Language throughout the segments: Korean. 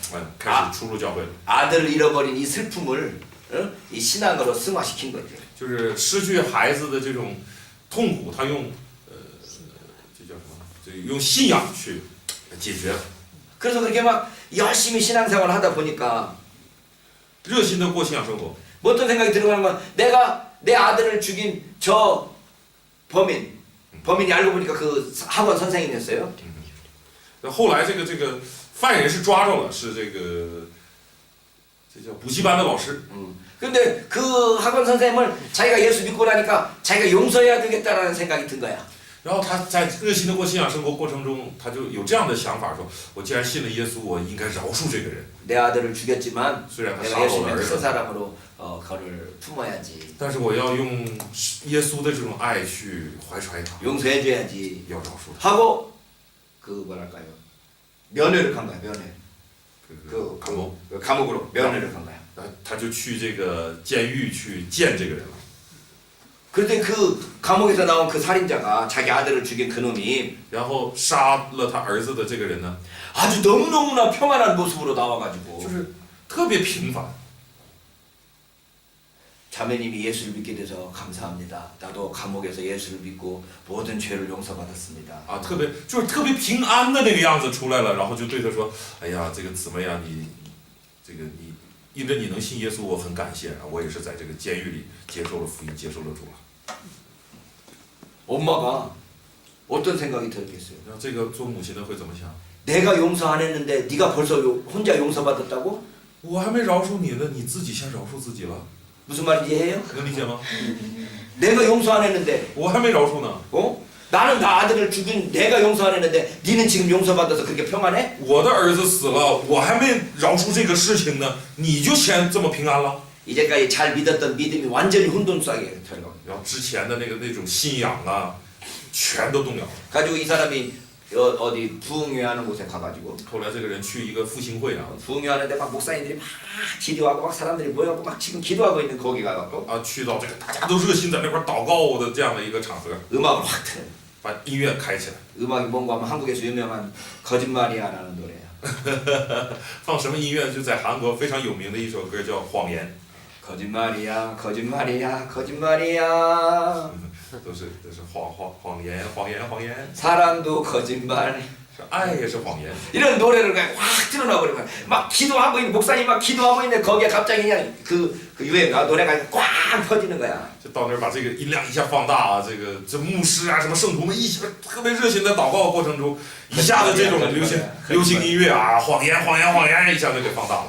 才开始出入教会。 아들을 잃어버린 이 슬픔을 이 신앙으로 승화시킨 거죠. 就是失去孩子的这种痛苦，他用这叫什么？就用信仰去解决了。 그래서 그렇게 막 열심히 신앙생활을 하다 보니까 热心的过信仰生活。 뭐 어떤 생각이 들어가는 건 내가 내 아들을 죽인 저 범인이 알고 보니까 그 학원 선생님이었어요. 那后来这个犯人是抓着了，是这叫补习班的老师。 근데 그 학원 선생님을 자기가 예수 믿고 나니까 자기가 용서해야 되겠다라는 생각이 든 거야. 然后他在热心的过信仰生活过程中，他就有这样的想法，说：我既然信了耶稣，我应该饶恕这个人。 내 아들을 죽였지만 虽然他 내가 杀了 예수 我的儿 믿는 子 큰 ， 사람으로 그를 품어야지. 但是我要用耶稣的这种爱去怀揣他， 용서해줘야지 要饶恕他。 하고 그 뭐랄까요 면회를 간 거야. 면회. 그 감옥， 그 감옥으로 면회를 간 거야. 他就去这个监狱去见这个人了。 그런데 그 감옥에서 나온 그 살인자가 자기 아들을 죽인 그 놈이 然后杀了他儿子的这个人呢， 아주 너무너무나 평안한 모습으로 나와가지고 就是特别平凡。 자매님이 예수를 믿게 돼서 감사합니다. 나도 감옥에서 예수를 믿고 모든 죄를 용서받았습니다. 啊，就是特别平安的那个样子出来了，然后就对他说：“哎呀，这个姊妹啊，你因着你能信耶稣，我很感谢啊，我也是在这个监狱里接受了福音，接受了主了。” 엄마가 어떤 생각이 들었겠어요? 那这个做母亲的会怎么想？ 내가 용서 안 했는데 네가 벌써 혼자 용서받았다고? 我还没饶恕你呢，你自己先饶恕自己了， 무슨 말인지 이해해요? 能理解吗？ 내가 용서 안 했는데 我还没饶恕呢， 나는 나 아들을 죽인 내가 용서 안 했는데 니는 지금 용서받아서 그렇게 평안해? 我的儿子死了，我还没饶恕这个事情呢，你就先这么平安了？ 이제까지 잘 믿었던 믿음이 완전히 혼돈싸게 되는 然后之前的那种信仰啊，全都动摇了。 가지고 이 사람이 어디 부흥회하는 곳에 가가지고 后来这个人去一个复兴会啊， 부흥회하는데 막 목사님들이 막 기도하고 막 사람들이 모여갖고 막 지금 기도하고 있는 거기 가갖고 去到这个大家都热心在那边祷告的这样的一个场合， 음악을 확 틀어. 把音乐开起来， 음악이 뭔가 하면 한국에서 유명한 거짓말이야라는 노래야. 放什么音乐？就在韩国非常有名的一首歌叫《谎言 거짓말이야, 거짓말이야, 거짓말이야. 》，都是谎言， 사랑도 거짓말. 是爱也是谎言。 이런 노래를 그냥 확 틀어놔버리는 거야. 막 기도하고 있는 목사님 막 기도하고 있는데 거기에 갑자기 그냥 그 유행가 노래가 꽉 퍼지는 거야. 就到那儿把这个音量一下放大啊，这牧师啊什么圣徒们一下特别热心的祷告过程中，一下子这种流行音乐啊，谎言一下就给放大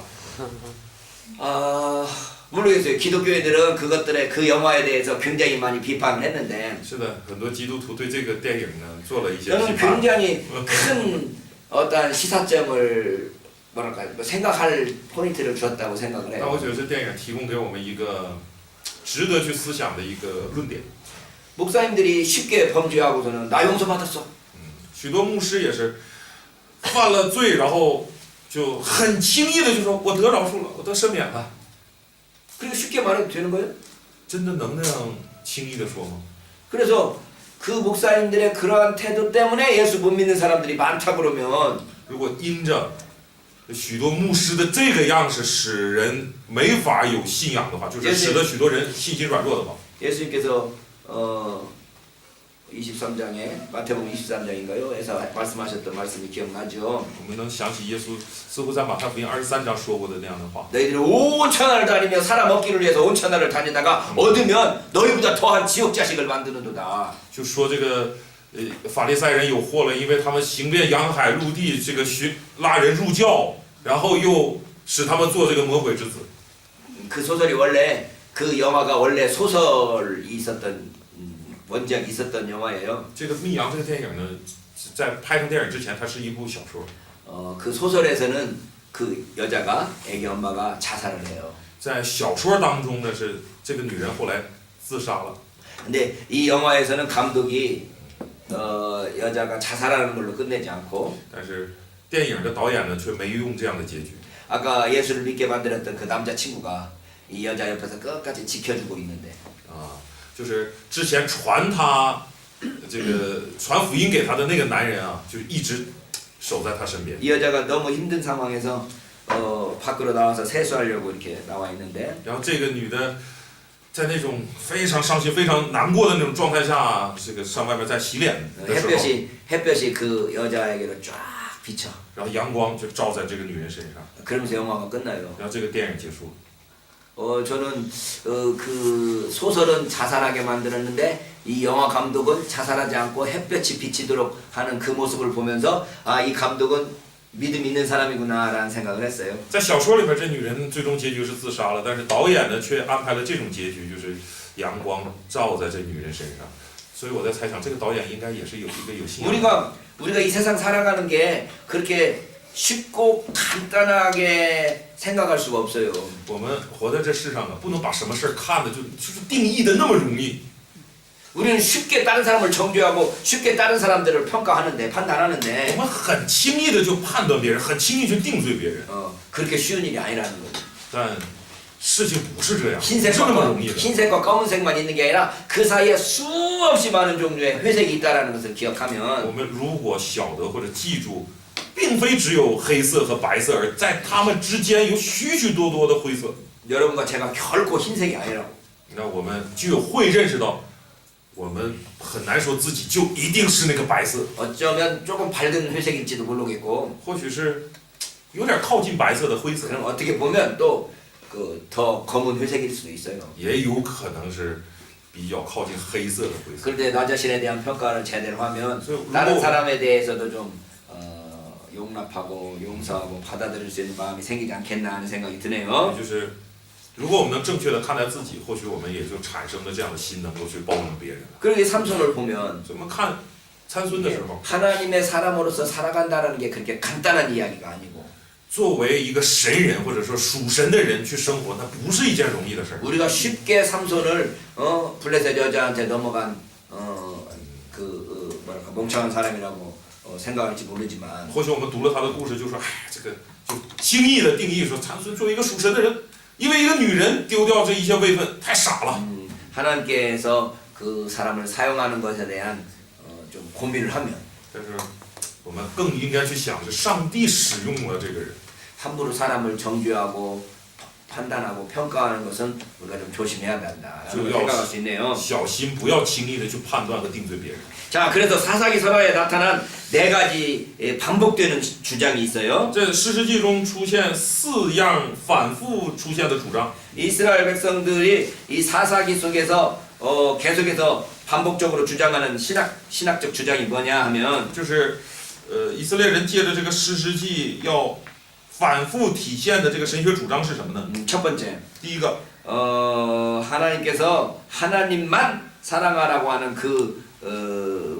了。 모르겠어요. 기독교인들은 그것들의 그 영화에 대해서 굉장히 많이 비판을 했는데 是的，很多基督徒对这个电影呢做了一些 저는 批判。 굉장히 큰 어떤 시사점을 뭐랄까 생각할 포인트를 주었다고 생각을 但我 해요. 觉得这电影提供给我们一个值得去思想的一个论点。 목사님들이 쉽게 범죄하고서는 나 용서받았어. 许多牧师也是犯了罪，然后就很轻易的就说：“我得饶恕了，我得赦免了。 그렇게 쉽게 말해도 되는 거예요? ”真的能那样轻易的说吗？ 그래서 그 목사님들의 그러한 태도 때문에 예수 못 믿는 사람들이 많다 그러면 如果因着许多牧师的这个样式使人没法有信仰的话，就是使得许多人信心软弱的话， 예수님께서 23장에 마태복음 23장인가요?에서 말씀하셨던 말씀이 기억나죠? 我们能想起耶稣似乎在马太福音23章说过的那样的话。 너희들이 온 천하를 다니며 사람 얻기를 위해서 온 천하를 다니다가 얻으면 너희보다 더한 지옥 자식을 만드는도다. 就说这个法利赛人有祸了，因为他们行遍洋海陆地，这个拉人入教，然后又使他们做这个魔鬼之子。 그 소설이 원래 그 영화가 원래 소설이 있었던 원작이 있었던 영화예요. 这个《密阳》这个电影呢，在拍成电影之前，它是一部小说。 그 소설에서는 그 여자가 애기 엄마가 자살을 해요. 在小说当中呢，是这个女人后来自杀了。 근데 이 영화에서는 감독이 여자가 자살하는 걸로 끝내지 않고 但是电影的导演呢，却没用这样的结局。 아까 예수를 믿게 만들었던 그 남자친구가 이 여자 옆에서 끝까지 지켜주고 있는데 就是之前传福音给他的那个男人啊，就一直守在他身边。 이 여자가 너무 힘든 상황에서 밖으로 나와서 세수하려고 이렇게 나와 있는데 然后这个女的在那种非常伤心、非常难过的那种状态下，这个上外面在洗脸的时候， 햇볕이 그 여자에게로 쫙 비쳐. 然后阳光就照在这个女人身上， 그러면서 영화가 끝나요. 然后这个电影结束了。 저는 그 소설은 자살하게 만들었는데 이 영화 감독은 자살하지 않고 햇볕이 비치도록 하는 그 모습을 보면서 아, 이 감독은 믿음 있는 사람이구나라는 생각을 했어요. 在小说里边，这女人最终结局是自杀了，但是导演呢却安排了这种结局，就是阳光照在这女人身上。所以我在猜想，这个导演应该也是有一个有信仰。 우리가 이 세상 살아가는 게 그렇게 쉽고 간단하게 생각할 수가 없어요. 我们活在这世上啊，不能把什么事儿看的就是定义的那么容易。 우리는 쉽게 다른 사람을 정죄하고 쉽게 다른 사람들을 평가하는데 我 판단하는데 们很轻易的就判断别人，很轻易去定罪别人。 그렇게 쉬운 일이 아니라는 거죠. 但事情不是这样，不是那么容易的。 흰색과 검은색만 있는 게 아니라 그 사이에 수없이 많은 종류의 회색이 있다라는 것을 我 기억하면 们如果晓得或者记住，并非只有黑色和白色，而在它们之间有许许多多的灰色。 여러분과 제가 결코 흰색이 아니라고. 那我们就会认识到，我们很难说自己就一定是那个白色， 어쩌면 조금 밝은 회색일지도 모르겠고 或许是有点靠近白色的灰色， 그럼 어떻게 보면 또 그 더 검은 회색일 수도 있어요. 也有可能是比较靠近黑色的灰色。 그런데 나 자신에 대한 평가를 제대로 하면 그래서 다른 그리고- 사람에 대해서도 좀 용납하고 용서하고 받아들일 수 있는 마음이 생기지 않겠나 하는 생각이 드네요. 也就是，如果我们能正确的看待自己，或许我们也就产生了这样的心，能够去包容别人。 그리고 이 삼손을 보면 所以我们看参孙的时候， 하나님의 사람으로서 살아간다는 게 그렇게 간단한 이야기가 아니고 作为一个神人或者说属神的人去生活，那不是一件容易的事儿。 우리가 쉽게 삼손을 블레셋 여자한테 넘어간 뭐랄까 멍청한 사람이라고 생각할지 모르지만 或许我们读了他的故事，就说，哎，这个就轻易的定义说，参孙作为一个属神的人，因为一个女人丢掉这一切位分，太傻了。 하나님께서 그 사람을 사용하는 것에 대한 좀 고민을 하면 但是我们更应该去想，是上帝使用了这个人。 함부로 사람을 정죄하고 판단하고 평가하는 것은 우리가 좀 조심해야 된다라는 걸 생각할 수 있네요. 小心不要轻易的去判断和定罪别人。 자, 그래서 사사기 설화에 나타난 네 가지 반복되는 주장이 있어요. 这诗世记中出现4样反复出现的主张。 이스라엘 백성들이 이 사사기 속에서 계속해서 반복적으로 주장하는 신학적 주장이 뭐냐 하면 就是以色列人借着这个诗世记要反复体现的这个神学主张是什么呢？ 첫 번째 第一个， 하나님께서 하나님만 사랑하라고 하는 그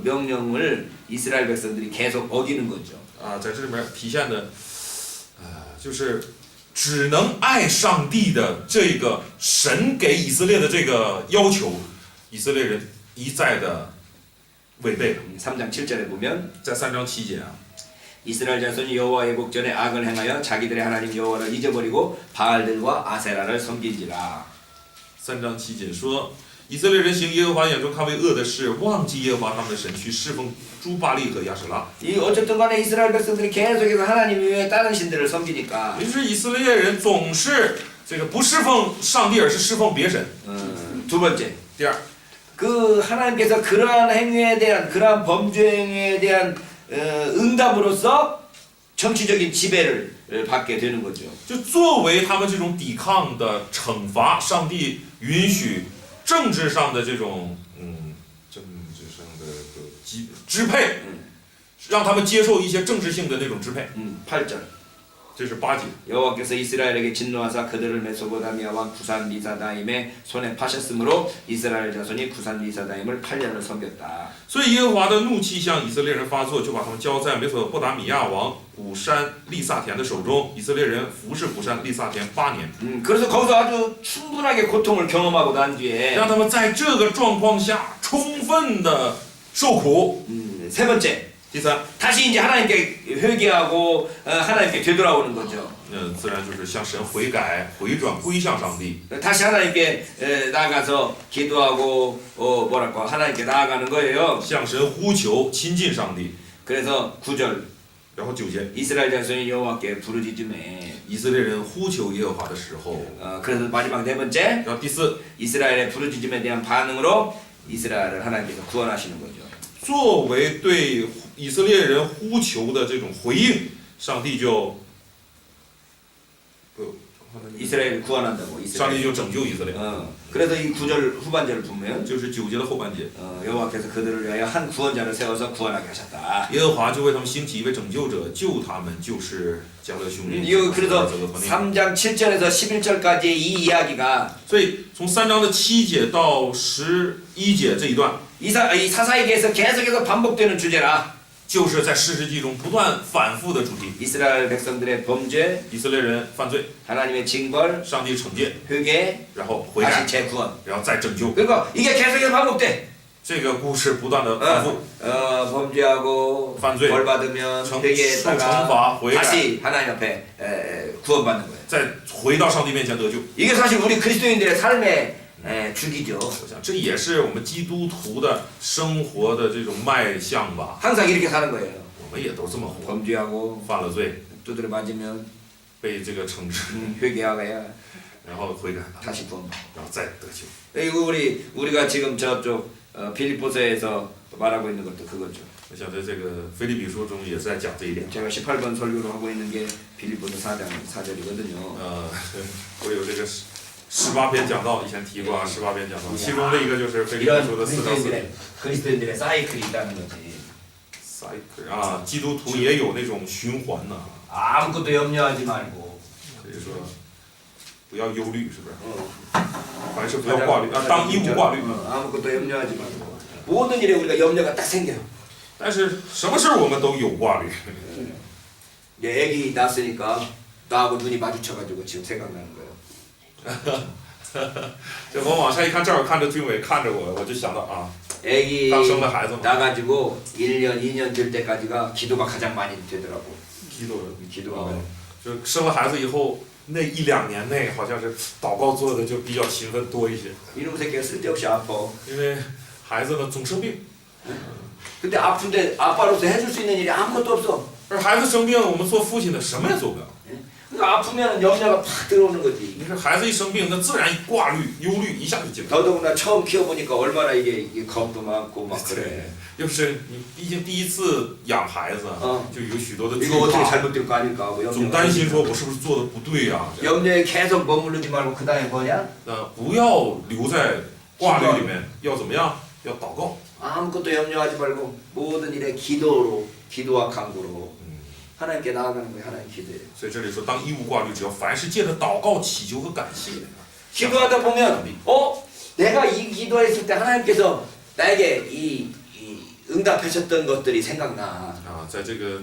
명령을 이스라엘 백성들이 계속 어기는 거죠. 在这里面体现的，就是只能爱上帝的这个神给以色列的这个要求，以色列人一再的违背了。 3장 7절에 보면 在3章7节啊， 이스라엘 자손이 여호와의 복전에 악을 행하여 자기들의 하나님 여호와를 잊어버리고 바알들과 아세라를 섬긴지라. 3章7节说，以色列人行耶和华眼中看为恶的事，忘记耶和华他们的神，去侍奉诸巴利和亚舍拉。 이 어쨌든 간에 이스라엘 백성들이 계속해서 하나님 외에 다른 신들을 섬기니까 于是以色列人总是这个不侍奉上帝，而是侍奉别神。 두 번째 第二， 그 하나님께서 그러한 행위에 대한 그러한 범죄 행위에 대한 응답으로서 정치적인 지배를 받게 되는 거죠. 就作为他们这种抵抗的惩罚，上帝允许政治上的这种政治上的支配，让他们接受一些政治性的那种支配。 8절 这是8节。 여호와께서 이스라엘에게 진노하사 그들을 메소포다미아 왕 구산 리사다임의 손에 파셨으므로 이스라엘 자손이 구산 리사다임을 8년을 섬겼다. 所以耶和华的怒气向以色列人发作，就把他们交在美索不达米亚王古山利萨田的手中。以色列人服侍古山利萨田8年， 그래서 거기서 아주 충분하게 고통을 경험하고 난 뒤에 让他们在这个状况下充分的受苦。 세 번째 第三， 다시 이제 하나님께 회개하고 하나님께 되돌아오는 거죠. 自然就是向神悔改、回转、归向上帝。 다시 하나님께 나아가서 기도하고 하나님께 나아가는 거예요. 向神呼求，亲近上帝。 그래서 9절 然后9节， 이스라엘 자손이 여호와께 부르짖음에 以色列人呼求耶和华的时候， 그래서 마지막 네 번째 然后第4， 이스라엘의 부르짖음에 대한 반응으로 이스라엘을 하나님께서 구원하시는 거죠. 作为对以色列人呼求的这种回应，上帝就， 이스라엘을 구원한다고. 上帝 이스라엘. 就拯救以色列， 그래서 이 9절 후반절을 보면 就是9节的后半节， 여호와께서 그들을 위하여 한 구원자를 세워서 구원하게 하셨다. 耶和华就为他们兴起一位拯救者，救他们，就是加勒兄弟。 이거 그래서 3장 7절에서 11절까지의 이 이야기가 所以从3章的7节到11节这一段， 이 사사에게서 계속해서 반복되는 주제라. 就是在士师记中不断反复的主题。 이스라엘 백성들의 범죄, 以色列人犯罪， 하나님의 징벌, 上帝惩戒， 회개, 然后悔改 다시 ， 재구원. 然后再拯救。 그러니까 이게 계속해서 반복돼. 这个故事不断的反复， 범죄하고 犯罪 벌 받으면 受惩 회개했다가 罚悔改， 다시 하나님 앞에 구원받는 거예요. 再回到上帝面前得救。 이게 사실 우리 그리스도인들의 삶의 주기죠. 我想这也是我们基督徒的生活的这种脉象吧。 항상 이렇게 사는 거예요. 我们也都这么活， 범죄하고 犯了罪， 두드려 맞으면 被这个惩治， 회개하야 然后悔改， 다시 구원. 然后再得救。 이거 우리가 지금 저쪽 빌립보서에서 말하고 있는 것도 그거죠. 我想在这个腓立比书中也在讲这一点。 제가 18번 설교로 하고 있는 게 빌립보서 4장 4절이거든요. 我有这个18篇讲道，以前提过啊，18篇讲道，其中的一个就是腓立比 이런 书的4章4节。 그리스도인들의 사이클이 있다는 거지. cycle 啊，基督徒也有那种循环呐、 아무것도 염려하지 말고. 可以说不要忧虑，是不是？凡事不要挂虑啊，当一无挂虑。 아무것도 염려하지 말고. 모든 일에 우리가 염려가 딱 생겨요. 但是什么事儿我们都有挂虑。 이제 애기 낳았으니까 나하고 눈이 마주쳐가지고 지금 생각나는 거예요. 这我往下一看，正好看着军伟看着我，我就想到啊， 애기 刚生了孩子嘛， 나가지고 1년, 2년 될 때까지가 기도가 가장 많이 되더라고. 基督 기도가 哦 많이. 就生了孩子以后那1-2年内，好像是祷告做的就比较勤奋多一些， 이놈 새끼가 쓸데없이 아파. 因为孩子呢总生病， 근데 아픈데 아빠로서 해줄 수 있는 일이 아무것도 없어. 而孩子生病，我们做父亲的什么也做不了。 그러니까 아프면 염려가 팍 들어오는 거지. 你说孩子一生病，那自然挂虑、忧虑一下就进来。 더더구나 처음 키워보니까 얼마나 이게 겁도 많고 막 그래. 对，又是你毕竟第一次养孩子，就有许多的惧 이거 어떻게 怕， 잘못될 거 아닐까 하고 总 염려. 担心说我是不是做的不对呀、 염려에 계속 머무르지 말고 그 다음에 뭐냐? 不要留在挂虑里面，要怎么样？要祷告。 아무것도 염려하지 말고 모든 일에 기도와 간구로 하나님께 나아가는 거예요. 하나님 기도해. 所以这里说，当一无挂虑，只要凡事借着祷告、祈求和感谢。 기도하다 보면 내가 이 기도했을 때 하나님께서 나에게 이 응답하셨던 것들이 생각나. 啊，在这个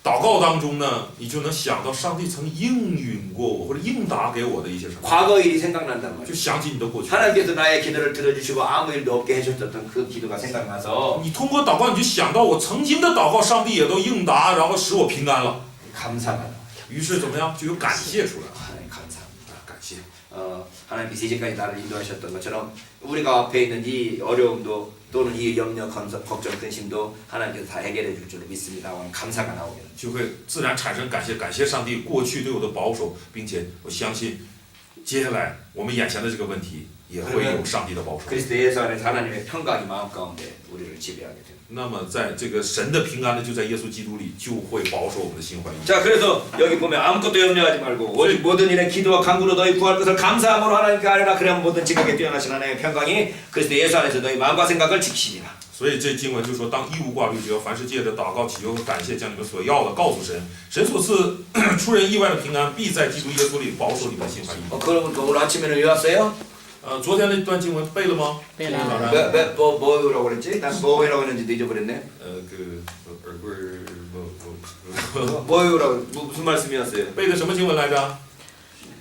祷告当中呢，你就能想到上帝曾应允过我或者应答给我的一些什么， 과거 일이 생각난단 말이야. 就想起你的过去。 하나님께서 나의 기도를 들어주시고 아무 일도 없게 해주셨던 그 기도가 생각나서 你通过祷告，你就想到我曾经的祷告，上帝也都应答，然后使我平安了。 감사가 나. 于是怎么样，就有感谢出来了。 하나님 감사합니다. 啊，感谢。 하나님께서 이제까지 나를 인도하셨던 것처럼 우리가 앞에 있는 이 어려움도 또는 이 염려, 걱정, 근심도 하나님께서 다 해결해 줄 줄로 믿습니다. 오늘 감사가 나오게. 就会自然产生感谢，感谢上帝过去对我的保守，并且我相信，接下来我们眼前的这个问题也会有上帝的保守。 그리스도 예수 안에서 하나님의 평강이 마음 가운데 우리를 지배하게 됩니다. 那么在这个神的平安呢，就在耶稣基督里，就会保守我们的心怀意念。 자, 그래서 여기 보면 아무것도 염려하지 말고 오직 모든 일에 기도와 간구로 너희 구할 것을 감사함으로 하나님께 아뢰라. 그러면 모든 지각에 뛰어나신 하나님의 평강이 그리스도 예수 안에서 너희 마음과 생각을 지키시리라. 所以这经文就说，当一无挂虑，只要凡事借着祷告、祈求和感谢，将你们所要的告诉神，神所赐出人意外的平安，必在基督耶稣里保守你们的心怀意念。 그러면 또 오늘 아침에는 외웠어요? 昨天那段经文背了吗？背了。뭐 외우라고 그랬지? 난 뭐 외우라고 했는지도 잊어버렸네. 耳棍儿，뭐 외우라고 무슨 말씀이었어요? 背的什么经文来着？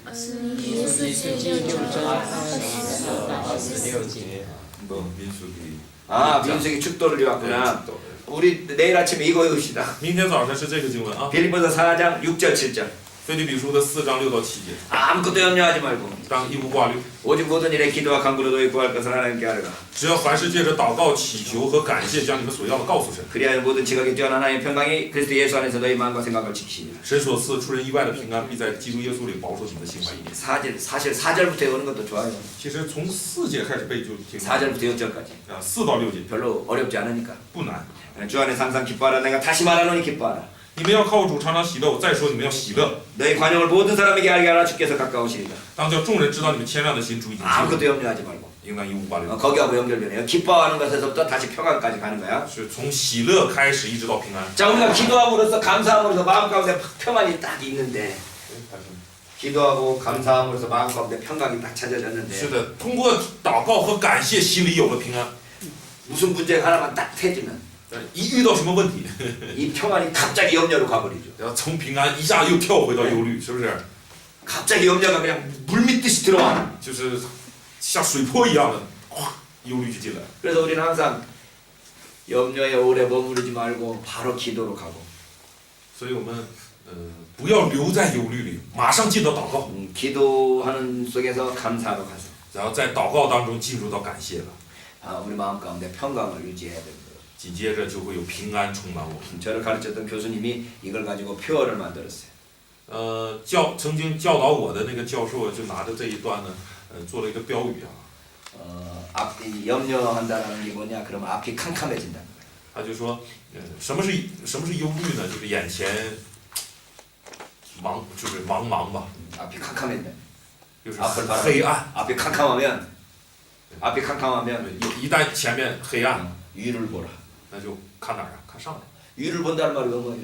民数记6章24到26节。 뭐 민수기。 아, 민수기 축도를 외웠구나. 우리 내일 아침에 이거 외웁시다. 明天早上是这个经文啊， 빌립보서 4장 6절 7절. 腓立比书的4章6到7节， 아무것도 염려하지 말고 当一无挂虑， 오직 모든 일에 기도와 간구로 구할 것을 하나님께 하리라. 只要凡事借着祷告、祈求和感谢，将你们所要的告诉神。 그리하여 모든 지각에 뛰어난 하나님의 평강이 그리스도 예수 안에서 너희 마음과 생각을 지키시리라. 神所赐出人意外的平安，必在基督耶稣里保守你们的心怀意念。 사실 4절부터 외우는 것도 좋아요. 其实从4节开始背就挺 4절부터 6절까지 4到6节 별로 어렵지 않으니까. 不难。 주 안에 항상 기뻐하라. 내가 다시 말하노니 기뻐하라. 你们要靠主常常喜乐。我再说，你们要喜乐。 너희 관용을 모든 사람에게 알게 하라. 주께서 가까우시리라. 当叫众人知道你们谦让的心，主已经 아무것도 염려하지 말고. 应当一无挂虑。 거기하고 연결되네요. 기뻐하는 것에서부터 다시 평안까지 가는 거야. 是从喜乐开始一直到平安。 자, 우리가 기도함으로써 감사함으로써 마음 가운데 평안이 딱 있는데 기도하고 감사함으로써 마음 가운데 평강이 딱 是 찾아졌는데 的，通过祷告和感谢，心里有了平安。 무슨 문제가 하나만 딱 터지면 一遇到什么问题， 이 평안이 갑자기 염려로 가버리죠. 然后从平安一下又跳回到忧虑，是不是？ 갑자기 염려가 그냥 물밀듯이 들어와. 就是像水波一样的，哗，忧虑就进来。 그래서 우리는 항상 염려에 오래 머무르지 말고 바로 기도로 가고 所以我们不要留在忧虑里，马上进到祷告， 기도하는 속에서 감사로 가서 然后在祷告当中进入到感谢了， 우리 마음 가운데 평강을 유지해야 됩니다. 紧接着就会有平安充满我们。 저를 가르쳤던 교수님이 이걸 가지고 표어를 만들었어요. 曾经教导我的那个教授就拿着这一段呢，做了一个标语啊， 앞이 염려한다라는 게 뭐냐? 그러면 앞이 캄캄해진다는 거예요. 他就说，什么是忧虑呢？就是眼前茫，就是茫茫吧， 앞이 캄캄해진다. 就是앞을 바라 黑暗。 앞이 캄캄하면 一旦前面黑暗， 위를 보라. 那就看哪儿啊？看上面， 위를 본다는 말이 뭐예요?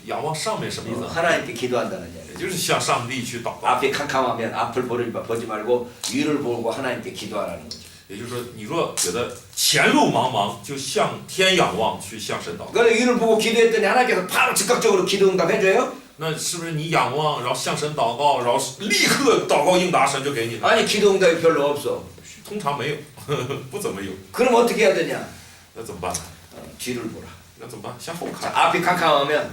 仰望上面什么意思？ 하나님께 기도한다는 얘기예요. 也就是向上帝去祷告。 앞이 캄캄하면 앞을 보지 말고 위를 보고 하나님께 기도하라는 거죠. 也就是说，你若觉得前路茫茫，就向天仰望，去向神祷告。 그런데 위를 보고 기도했더니 하나님께서 바로 즉각적으로 기도 응답해줘요? 那是不是你仰望，然后向神祷告，然后立刻祷告应答，神就给你了？ 아니 기도 응답이 별로 없어. 通常没有，不怎么有。 그럼 어떻게 해야 되냐? 那怎么办呢？ 뒤를 보라. 那怎么办？向后 자, 看。 앞이 캄캄하면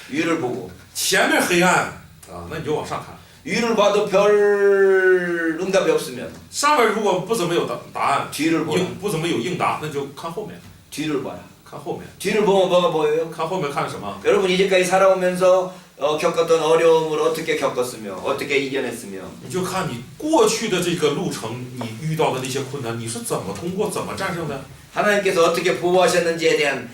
위를 보고 前面黑暗啊，那你就往上看。 위를 봐도 별 응답이 없으면 上面如果不怎么有答案， 뒤를 보라. 不怎么有应答，那就看后面， 뒤를 봐라. 看后面， 뒤를 보면 뭐가 보여요? 看后面看什么？ 여러분 이제까지 살아오면서 겪었던 어려움을 어떻게 겪었으며 어떻게 이겨냈으며 你就看你过去的这个路程，你遇到的那些困难，你是怎么通过，怎么战胜的？ 하나님께서 어떻게 보호하셨는지에 대한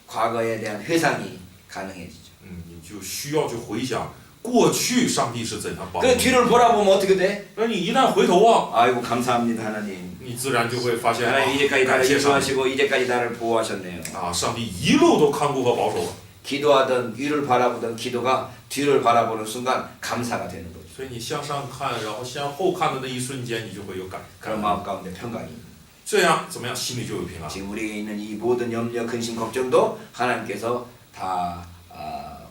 과거에 대한 회상이 가능해지죠. 你就需要去回想过去上帝是怎样帮助 그 你。 뒤를 보라보면 어떻게 돼? 那你一旦回头望， 아이고 감사합니다 하나님. 你自然就会发现， 하나님 이제까지 感 나를 谢上帝 인도하시고 이제까지 나를 보호하셨네요. 啊，上帝一路都看顾和保守我。 기도하던 위를 바라보던 기도가 뒤를 바라보는 순간 감사가 되는 거죠. 所以你向上看，然后向后看的那一瞬间，你就会有感 그런 恩。 마음 가운데 평강이. 这样怎么样？心里就有平安。 지금 우리에게 있는 이 모든 염려, 근심, 걱정도 하나님께서 다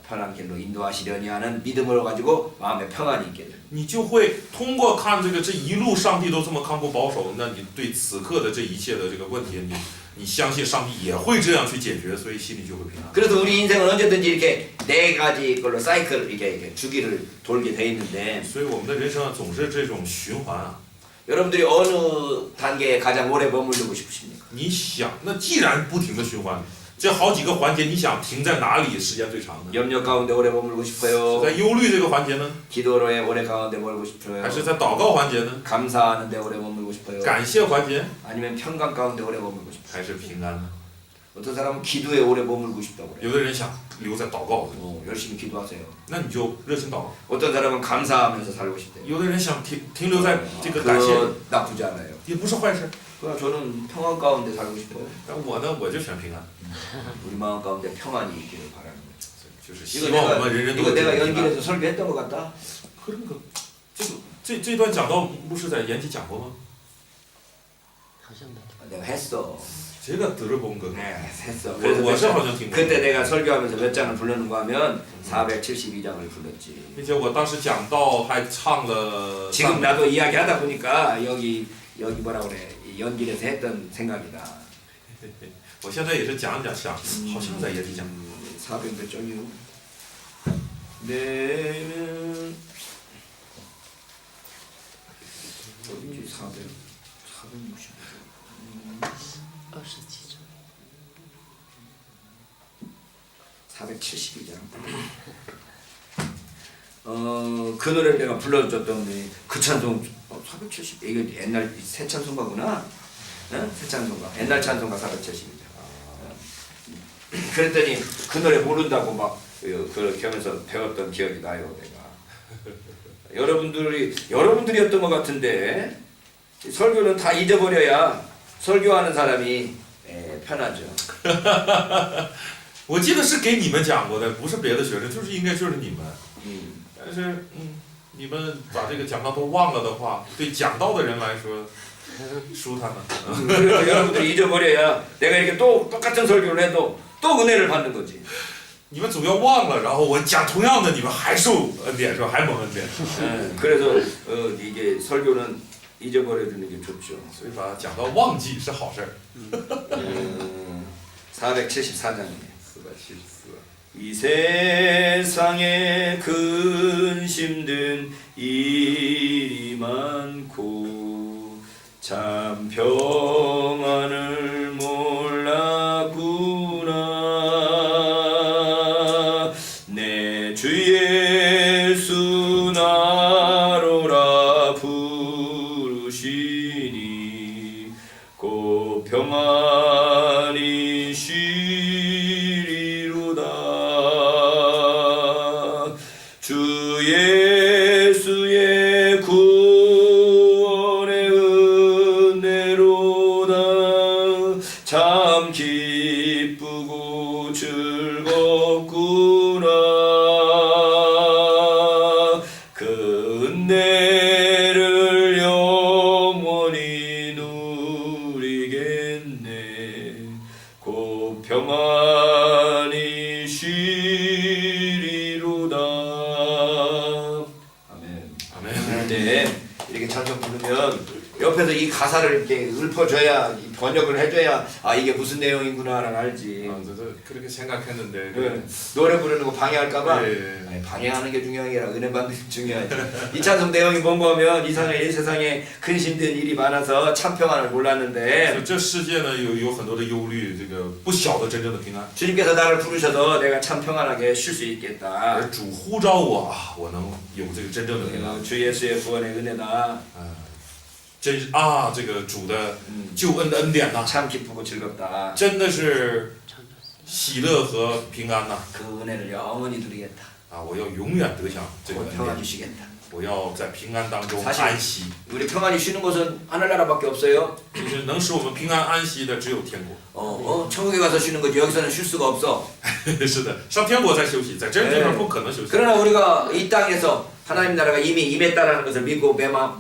편한 길로 인도하시려니 하는 믿음을 가지고 마음에 평안이 있게 됩니다. 你就会通过看这一路，上帝都这么看顾保守，那你对此刻的这一切的这个问题，你相信上帝也会这样去解决，所以心里就会平安。 그래서 우리 인생은 언제든지 이렇게 네 가지 걸로 사이클 이렇게 주기를 돌게 돼 있는데 所以我们的人生啊总是这种循环啊。 여러분들이 어느 단계에 가장 오래 머무르고 싶으십니까? 你想，那既然不停的循环，这好几个环节，你想停在哪里时间最长呢？ 염려 가운데 오래 머물고 是 싶어요. 在忧虑这个环节呢， 기도로의 오래 가운데 머물고 싶어요. 还是在祷告环节呢？ 감사하는 데 오래 머물고 싶어요. 感谢环节， 아니면 평강 가운데 오래 머물고 싶어요. 还是平安呢？ 어떤 사람은 기도에 오래 머물고 싶다고 그래요. 有的人想留在祷告， 열심히 기도하세요. 那你就热心祷告； 어떤 사람은 감사하면서 살고 싶대요. 有的人想停留在这个感谢， 그거 나쁘지 않아요. 也不是坏事。 그러나 저는 평안 가운데 살고 싶어요. 但我呢，我就选平安， 우리 마음 가운데 평안이 있기를 바라는 거예요. 就是希 이거 望我 내가 们人人都 이거 有这 내가 个平安。 연기해서 설교했던 것 같다. 可是这段讲到牧师在延吉讲过吗？ 내가 했어. 제가 들어본 거. 네, 했어. 我是好像听过。 그때 내가 설교하면서 몇 장을 부르는가 하면 472장을 불렀지. 并且我当时讲到还唱了。 지금 나도 이야기하다 보니까 여기 뭐라 그래 연기에서 했던 생각이다. 我现在也是讲想，好像在延吉讲。 400몇 장이요. 내면 어디지? 460. 27절. 470이잖아. 그 노래를 내가 불러줬더니 그 찬송 470 이게 옛날 새 찬송가구나. 응? 새 찬송가. 옛날 찬송가 470이죠. 그랬더니 그 노래 모른다고 막 그렇게 하면서 배웠던 기억이 나요, 내가. 여러분들이었던 것 같은데 설교는 다 잊어버려야 설교하는 사람이 편하죠. 我记得是给你们讲过的，不是别的学生，应该就是你们。但是你们把这个讲道都忘了的话，对讲道的人来说，舒坦了。 그래서 여러분들이 잊어버려야 내가 이렇게 또 똑같은 설교를 해도 또 은혜를 받는 거지. 你们总要忘了，然后我讲同样的，你们还受恩典是吧？还蒙恩典。 그래서 이게 설교는 잊어버려주는 게 좋죠. 所以把讲道忘记是好事儿。 474장이에요. 474。 이 세상에 근심든 일이 많고 참 평안을 몰랐구나. 내 주 예수 나로라 부르시니 곧 평안이 쉬리로다. 주 예수의 구원의 은혜로다. 참 기쁘고 즐겁구나. 그 은혜를 영원히 누리겠네. 곧 평안히 쉬리로다. 아멘. 아멘. 네, 이렇게 찬송 부르면 옆에서 이 가사를 이렇게 읊어줘야 번역을 해줘야 아 이게 무슨 내용이구나를 알지. 저도 그렇게 생각했는데. 네. 노래 부르는 거 방해할까봐 예. 아니, 방해하는 게 중요한 게 아니라 은혜 받는 게 중요하지. 이 찬송 내용이 뭔가 하면 이 세상에 근심된 일이 많아서 참 평안을 몰랐는데 这世界呢有很多的忧虑，这个不晓得真正的平安。 주님께서 나를 부르셔서 내가 참 평안하게 쉴 수 있겠다. 而主呼召我啊，我能有这个真正的平安。 주 예수의 구원의 은혜다. 真啊，这个主的救恩的恩典呐， 참 기쁘고 즐겁다. 真的是喜乐和平安呐。 그 은혜를 영원히 누리겠다. 啊，我要永远得享这个 곧 恩 평안 典， 주시겠다. 我要在平安当中 사실 安息。 우리 평안히 쉬는 곳은 하늘나라밖에 없어요. 其实能使我们平安安息的只有天国。 천국에 가서 쉬는 거지 여기서는 쉴 수가 없어. 是的，上天国才休息，在这地方不可能休息。 그러나 우리가 이 땅에서 하나님 나라가 이미 임했다라는 것을 믿고 내 마음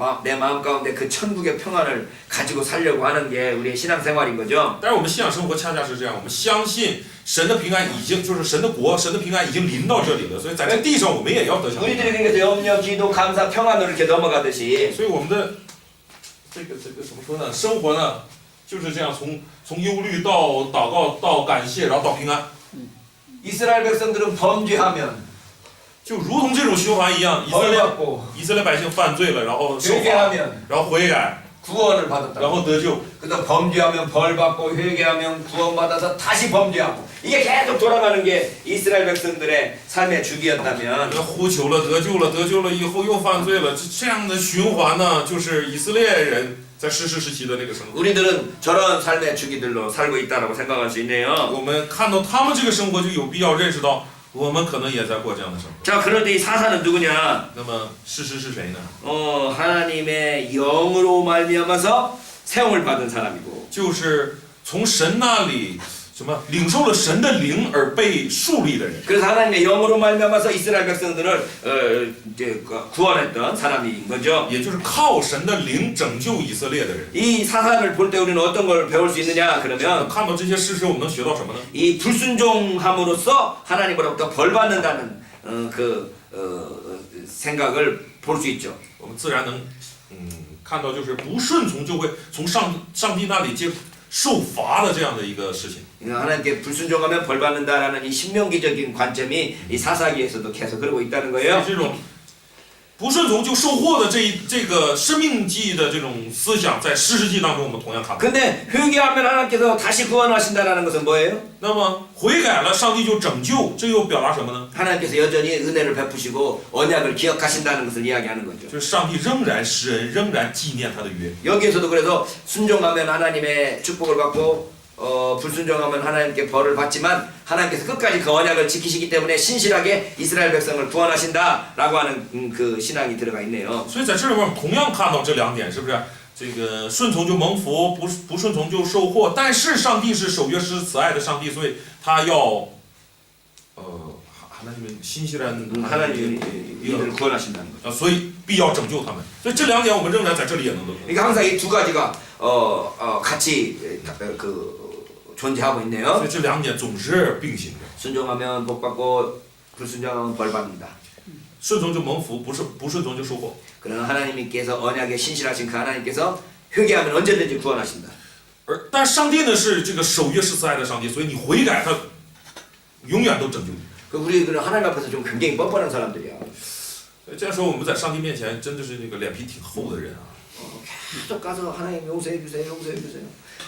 가운데 그 천국의 평안을 가지고 살려고 하는 게 우리의 신앙생활인 거죠. 但是我们信仰生活恰恰是这样，我们相信神的平安已经就是神的国、神的平安已经临到这里了，所以在这地上我们也要得享平 우리들이 安。 그래서 염려, 기도, 감사, 평안으로 이렇게 넘어가듯이 所以我们的这个怎么说呢？生活呢就是这样，从忧虑到祷告到感谢，然后到平安， 이스라엘 백성들은 범죄하면 就如同这种循环一样。以色列百姓犯罪了，然后受罚， 회개하면 然后悔改， 구원을 然 받았다. 后得救。 그래서 범죄하면 벌 받고 회개하면 구원 받아서 다시 범죄하고 이게 계속 돌아가는 게 이스라엘 백성들의 삶의 주기였다면 呼求了，得救了，得救了以后又犯罪了，这样的循环呢，就是以色列人在士师时期的那个生活。 우리들은 저런 삶의 주기들로 살고 있다라고 생각할 수 있네요. 我们看到他们这个生活，就有必要认识到，我们可能也在过这样的生活。 자, 그런데 이 사사는 누구냐? 那么士师是谁呢？ 하나님의 영으로 말미암아서 세움을 받은 사람이고 就是从神那里什么领受了神的灵而被树立的人。 그래서 하나님의 영으로 말미암아서 이스라엘 백성들을 이제 구원했던 사람인 거죠. 也就是靠神的灵拯救以色列的人。 이 사사를 볼 때 우리는 어떤 걸 배울 수 있느냐? 那 그러면 看到这些事实，我们能学到什么呢？ 이 불순종함으로써 하나님으로부터 벌 받는다는 생각을 볼 수 있죠. 我们自然能看到，就是不顺从就会从上帝那里受罚的这样的一个事情。 하나님께 불순종하면 벌 받는다라는 이 신명기적인 관점이 이 사사기에서도 계속 그러고 있다는 所以 거예요. 这种不顺从就受祸的这个生命记的这种思想，在诗世纪当中我们同样看到。 근데 회개하면 하나님께서 다시 구원하신다라는 것은 뭐예요? 那么悔改了，上帝就拯救，这又表达什么呢？ 하나님께서 여전히 은혜를 베푸시고 언약을 기억하신다는 것을 이야기하는 거죠. 就是上帝仍然施恩，仍然纪念他的约。 여기에서도 그래서 순종하면 하나님의 축복을 받고 불순종하면 하나님께 벌을 받지만 하나님께서 끝까지 그 언약을 지키시기 때문에 신실하게 이스라엘 백성을 구원하신다라고 하는 그 신앙이 들어가 있네요. 所以在这里面同样看到这两点，是不是？这个顺从就蒙福，不顺从就受祸。但是上帝是守约施慈爱的上帝，所以他要하나님은 신실한 하나님이 이들을 구원하신다는 거죠. 所以必要拯救他们。所以这两点我们仍然在这里也能够。 그러니까 항상 이 두 가지가 같이 존재하고 所 있네요. 以这两点总是并行的。 순종하면 복 받고 불순종하면 벌 받는다. 顺从就蒙福，不顺从就受祸。 그러나 하나님께서 언약에 신실하신 그 하나님께서 회개하면 언제든지 구원하신다. 但上帝呢是这个守约施慈爱的上帝，所以你悔改他永远都拯救你。 그 우리 그런 하나님 앞에서 좀 굉장히 뻔뻔한 사람들이야. 这样说我们在上帝面前真的是那个脸皮挺厚的人啊。 계속 가서 하나님 용서해 주세요, 용서해 주세요.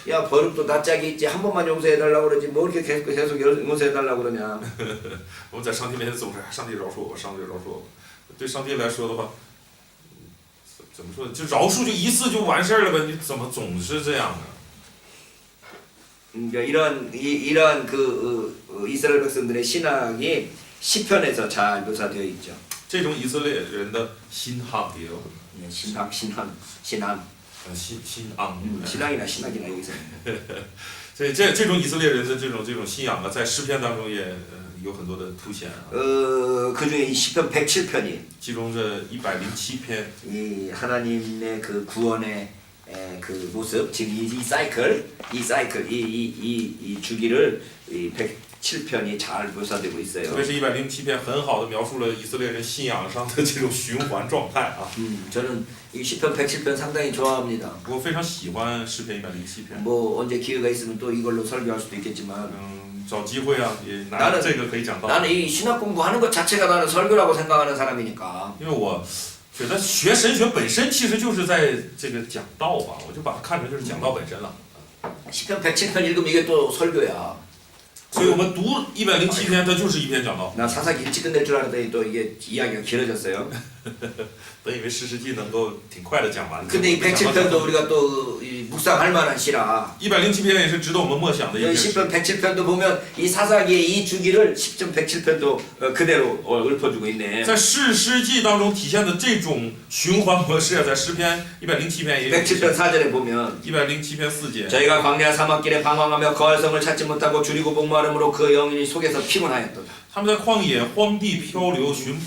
야 버릇도 낯짝이 있지 한 번만 용서해 달라고 그러지 뭐 이렇게 계속 용서해 달라고 그러냐. 我们在上帝面前总是上帝饶恕我，上帝饶恕我。对上帝来说的话，怎么说呢？就饶恕就一次就完事儿了呗，你怎么总是这样呢？ 그러니까 이런 이스라엘 백성들의 신앙이 시편에서 잘 묘사되어 있죠. 这种以色列人的心汉也有， 신앙. 心昂。 신앙이나 신학이나 여기서. 所以这种以色列人的这种信仰啊，在诗篇当中也有很多的凸显啊。 그 중에 이 시편 107편이 其中这107篇， 이 하나님의 그 구원의 그 모습, 즉 이 사이클, 이 주기를 이 107편이 잘 묘사되고 있어요. 特别是107篇，很好的描述了以色列人信仰上的这种循环状态啊。 저는 이 시편 107편 상당히 좋아합니다. 我非常喜欢诗篇107篇。 뭐 언제 기회가 있으면 또 이걸로 설교할 수도 있겠지만 找机会啊，也拿这个可以讲到。 나는 이 신학 공부하는 것 자체가 나는 설교라고 생각하는 사람이니까. 因为我觉得学神学本身其实就是在这个讲道吧，我就把它看成就是讲道本身了。 시편 107편 읽으면 이게 또 설교야. 所以我们读107篇，它就是一篇讲道。 나 사사기 일찍 끝낼 줄 알았더니 또 이게 이야기가 길어졌어요. 本以为诗世纪能够挺快的讲完。 근데 이 107편도 우리가 또 묵상할 만한 시라. 107篇也是值得我们默想的一篇。 10편 107편도 보면 이 사사기의 이 주기를 10편 107편도 그대로 읊어주고 있네. 在诗世纪当中体现的这种循环模式啊，在诗篇107篇也有。 107편 4절에 보면 107篇4节。 저희가 광야 사막길에 방황하며 거할성을 찾지 못하고 줄이고 목마름으로 그 영혼이 속에서 피곤하였도다. 他们在旷野荒地漂流，寻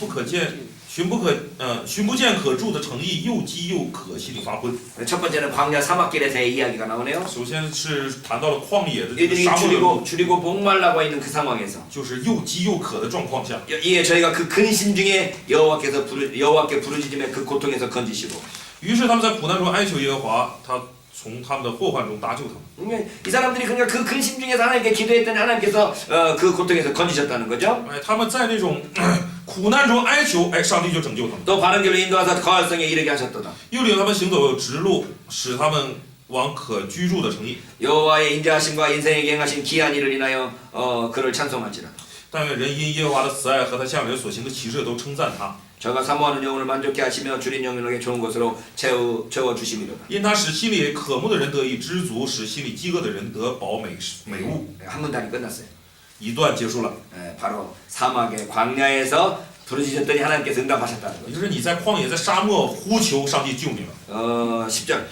不见可住的城邑，又饥又渴，心里发昏。 첫 번째는 광야 사막길에서의 이야기가 나오네요. 首先是谈到了旷野的这个 이들이 沙漠的路， 줄이고 목말라고 있는 그 상황에서 就是又饥又渴的状况下， 이에 저희가 그 근심 중에 여호와께 부르짖음에 그 고통에서 건지시고 于是他们在苦难中哀求耶和华，他从他们的祸患中搭救他们。 이 사람들이 그러니까 그 근심 중에서 하나님께 기도했더니 하나님께서 그 고통에서 건지셨다는 거죠. 哎，他们在那种苦难中哀求，哎，上帝就拯救他们， 또 바른 길로 인도하사 거할성에 이르게 하셨도다. 又领他们行走直路，使他们往可居住的城邑。 여호와의 인자하심과 인생에게 행하신 기한 일을 인하여 그를 찬송할지라. 但愿人因耶和华的慈爱和他向人所行的奇事都称赞他， 저가 사모하는 영혼을 만족케 하시며 줄인 영혼에게 좋은 것으로 채워 주심이로다. 因他使心里渴慕的人得以知足，使心里饥饿的人得饱美物。 한 문단이 끝났어요. 一段结束了， 바로 사막의 광야에서 부르짖었더니 하나님께서 응답하셨다는 也 거죠. 就是你在旷野、在沙漠呼求上帝救你了。 10절.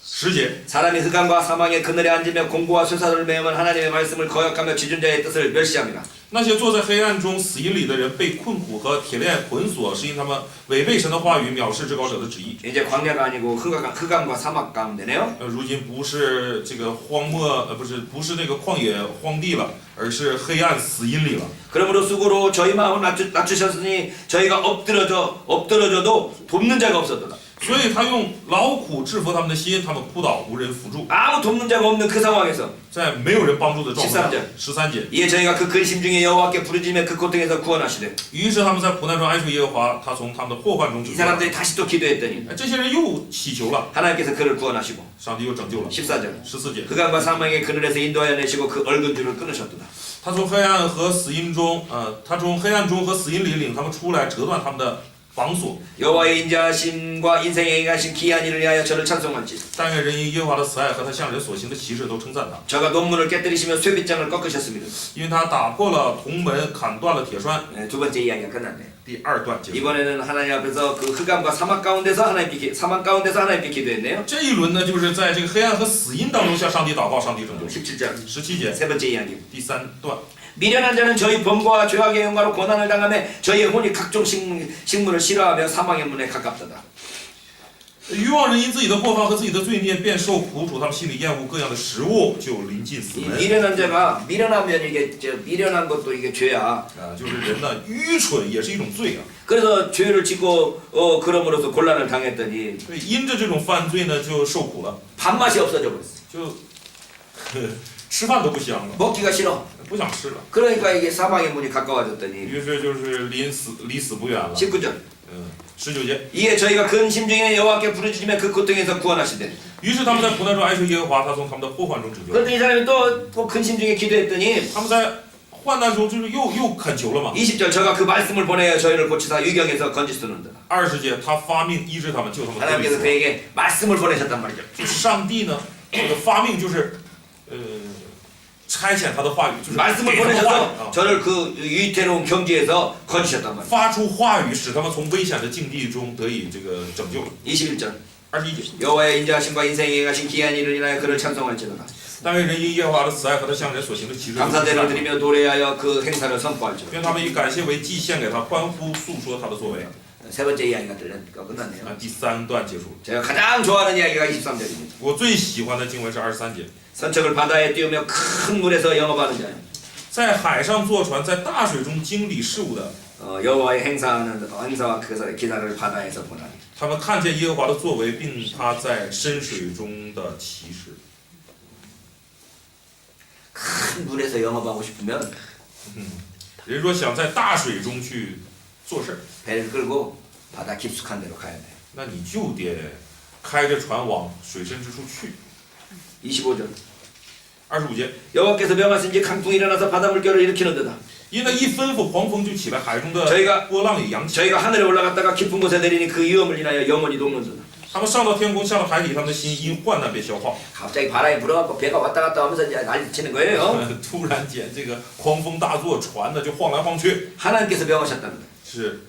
10节， 사람이 흑암과 사망의 그늘에 앉으며 공고와 쇠사를 메으면 하나님의 말씀을 거역하며 지존자의 뜻을 멸시합니다. 那些坐在黑暗中死荫里的人被困苦和铁链捆锁，是因他们违背神的话语，藐视至高者的旨意。 이제 광야가 아니고 흑암과 사막 가운데네요. 如今不是这个荒漠，不是那个旷野荒地了，而是黑暗死荫里了。 그러므로 수고로 저희 마음을 낮추셨으니 저희가 엎드러져도 돕는 자가 없었도다. 所以他用劳苦制服他们的心，他们哭倒无人扶助， 아무 돕는 자가 없는 그 상황에서 在没有人帮助的状态下。 13 13节， 이에 저희가 그 근심 중에 여호와께 부르짖으며 그 고통에서 구원하시되 于是他们在苦难中哀求耶和华，他从他们的祸患中拯 이 救了。 사람들이 다시 또 기도했더니 这些人又祈求了， 하나님께서 그를 구원하시고 上帝又拯救了。 14절 14节， 흑암과 사망의 그늘에서 인도하여 내시고 그 얼근 줄을 끊으셨도다. 他从黑暗和死荫中，他从黑暗中和死荫里领他们出来，折断他们的绑锁。 여호와의 인자하심과 인생에 행하신 기이한 일을 위하여 저를 찬송할지. 但愿人因耶和华的慈爱和他向人所行的奇事都称赞他， 저가 논문을 깨뜨리시며 쇠빗장을 꺾으셨습니다. 因为他打破了铜门，砍断了铁栓。 네, 두 번째 이야기가 끝났네. 第二段结束。 이번에는 하나님 앞에서 그 흑암과 사막 가운데서 하나님께 기도했네요. 这一轮呢，就是在这个黑暗和死荫当中向上帝祷告，上帝拯救。 17절 17节， 세 번째 이야기. 第三段。 미련한 자는 저희 범과 죄악의 영광으로 고난을 당하며 저희의 혼이 각종 식물을 싫어하며 사망의 문에 가깝도다. 愚妄人因自己的过犯和自己的罪孽，便受苦楚，他们心里厌恶各样的食物，就临近死 이 门。 미련한 자가 미련하면 이게 미련한 것도 이게 죄야. 就是人呢，愚蠢也是一种罪啊。 그래서 죄를 짓고 그럼으로써 곤란을 당했더니 所以因着这种犯罪呢，就受苦了， 밥맛이 없어져 버렸어. 就吃饭都不香了， 먹기가 싫어. 不想吃了。 그러니까 이게 사망의 문이 가까워졌더니 于是就是离死不远了。 19절 19节， 이에 저희가 근심 중에 여호와께 부르짖으며 그 고통에서 구원하시되 于是他们在苦难中哀求耶和华，他从他们的祸患中拯救。 그런데 이 사람이 또 근심 중에 기도했더니 他们在患难中就是又恳求了嘛。 20절 저가 그 말씀을 보내어 저희를 고치사 유경에서 건지시는다. 20节，他发命医治他们，救他们脱离 하나님께서 死亡。 그에게 말씀을 보내셨단 말이죠. 就是上帝呢，这个发命就是差遣他的话语，就是 말씀을 给他们话语 보내셔서 啊， 저를 그 위태로운 경지에서 건지셨단 말이에요. 发出话语，使他们从危险的境地中得以这个拯救。 21절 21节， 여호와의 인자하심과 인생에 행하신 기이한 일을 인하여 그를 찬송할지로다. 但愿人因耶和华的慈爱和他向人所行的奇事， 감사대를 드리며 노래하여 그 행사를 선포할지로다. 愿他们以感谢为祭献给他，欢呼诉说他的作为。 세 번째 이야기가 끝났네요. 第三段结束， 제가 가장 좋아하는 이야기가 23절입니다. 我最喜欢的经文是23节， 선척을 바다에 띄우며 큰 물에서 영업하는 자요. 在海上坐船，在大水中经理事务的， 여호와의 행사와 그 기사를 바다에서 보나니. 他们看见耶和华的作为，并他在深水中的奇事。 큰 물에서 영업하고 싶으면 人说想在大水中去做事儿， 배를 끌고 바다 깊숙한 데로 가야 돼요. 那你就得开着船往水深之处去。 25절 25节， 여호와께서 명하신지 강풍이 일어나서 바다 물결을 일으키는도다. 因那一吩咐，狂风就起来，海中的 저희가 波浪也扬起。 저희가 하늘에 올라갔다가 깊은 곳에 내리니 그 위험을 인하여 영원히 녹는도다. 他们上到天空，下到海底，他们的心因患难被消化。 갑자기 바람이 불어갖고 배가 왔다 갔다 하면서 이제 난리치는 거예요. 突然间，这个狂风大作，船呢就晃来晃去， 하나님께서 명하셨답니다. 是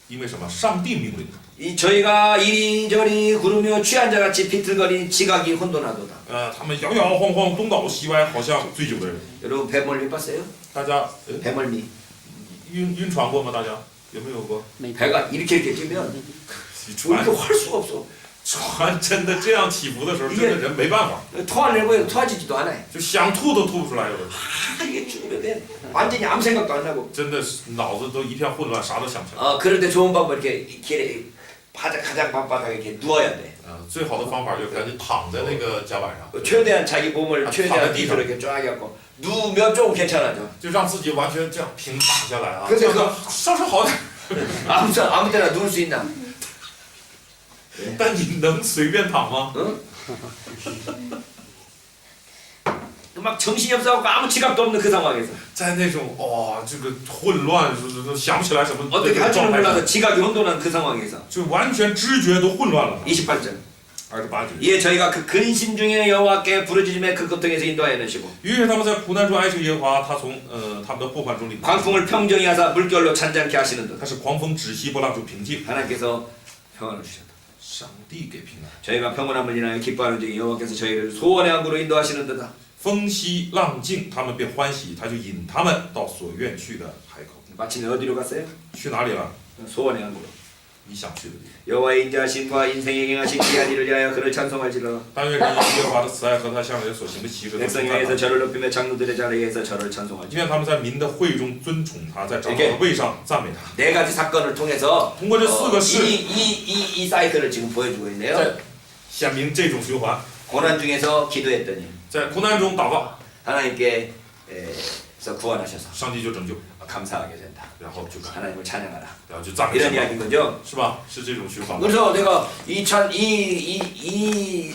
因为什么？上帝命令的。 이 저희가 이리저리 구르며 취한 자같이 비틀거리니 지각이 혼돈하도다. 他们摇摇晃晃，东倒西歪，好像醉酒的人。 여러분 배멀미 봤어요? 大家 배멀미. 晕船过吗？大家有没有过？ 배가 이렇게 뛰면 船 이렇게 활 수가 없어. 船真的这样起伏的时候，真的人没办法， 토하려고 해도 토하지도 않아요. 就想吐都吐不出来了， 이게 죽으면 돼. 완전히 아무 생각도 안 나고. 真的是脑子都一片混乱，啥都想不起来。 그럴 때 좋은 방법 이렇게 길에 가장 밤바닥에 이렇게 누워야 돼. 最好的方法就是赶紧躺在那个甲板上， 최대한 자기 몸을 아, 최대한 바닥에 뒤로 이렇게 쫙 해갖고 누우면 조금 괜찮아져. 就让自己完全这样平躺下来啊， 그래서 这样呢稍稍好点。 아무 때나 누울 수 있나? 但你能随便躺吗？ 응? 막 정신이 없어갖고 아무 지각도 없는 그 상황에서 在那种这个混乱，都想不起来什么 어떻게 할 状 줄을 态 몰라서 下， 지각이 혼돈한 그 상황에서 就完全知觉都混乱了。 28절 28节， 이에 저희가 그 근심 중에 여호와께 부르짖음에 그 고통에서 인도하여 내시고 于是他们在苦难中哀求耶和华，他从他们的祸患中领他们。 광풍을 평정히 하사 물결로 잔잔케 하시는 듯 他是狂风止息，波浪就平静。 하나님께서 평안을 주셨다. 上帝给平安， 저희가 평온함을 인하여 기뻐하는 중에 여호와께서 저희를 소원의 항구로 인도하시는 듯다. 风息浪静，他们便欢喜，他就引他们到所愿去的海口。 마침내 어디로 갔어요? 去哪里了？ 소원의 항구로. 你想去的地方。 여호와의 인자하심과 인생에 행하신 귀한 일을 위하여 그를 찬송할지라. 但愿人因耶和华的慈爱和他向人所行的奇事都 백성 称赞 위에서 他。 저를 높이며 장로들의 자리에서 저를 찬송할지라. 愿他们在民的会中尊崇他，在长老的位上赞美他。 네 가지 사건을 통해서 通过这四个事， 이 사이클을 지금 보여주고 있네요. 在显明这种循环， 고난 중에서 기도했더니 在苦难中祷告， 하나님께서 구원하셔서 上帝就拯救， 감사하게 된다. 然后就感， 하나님을 찬양하라. 然后就赞美 이런 神， 이야기인 거죠. 是吧？是这种循环。 그래서 내가 이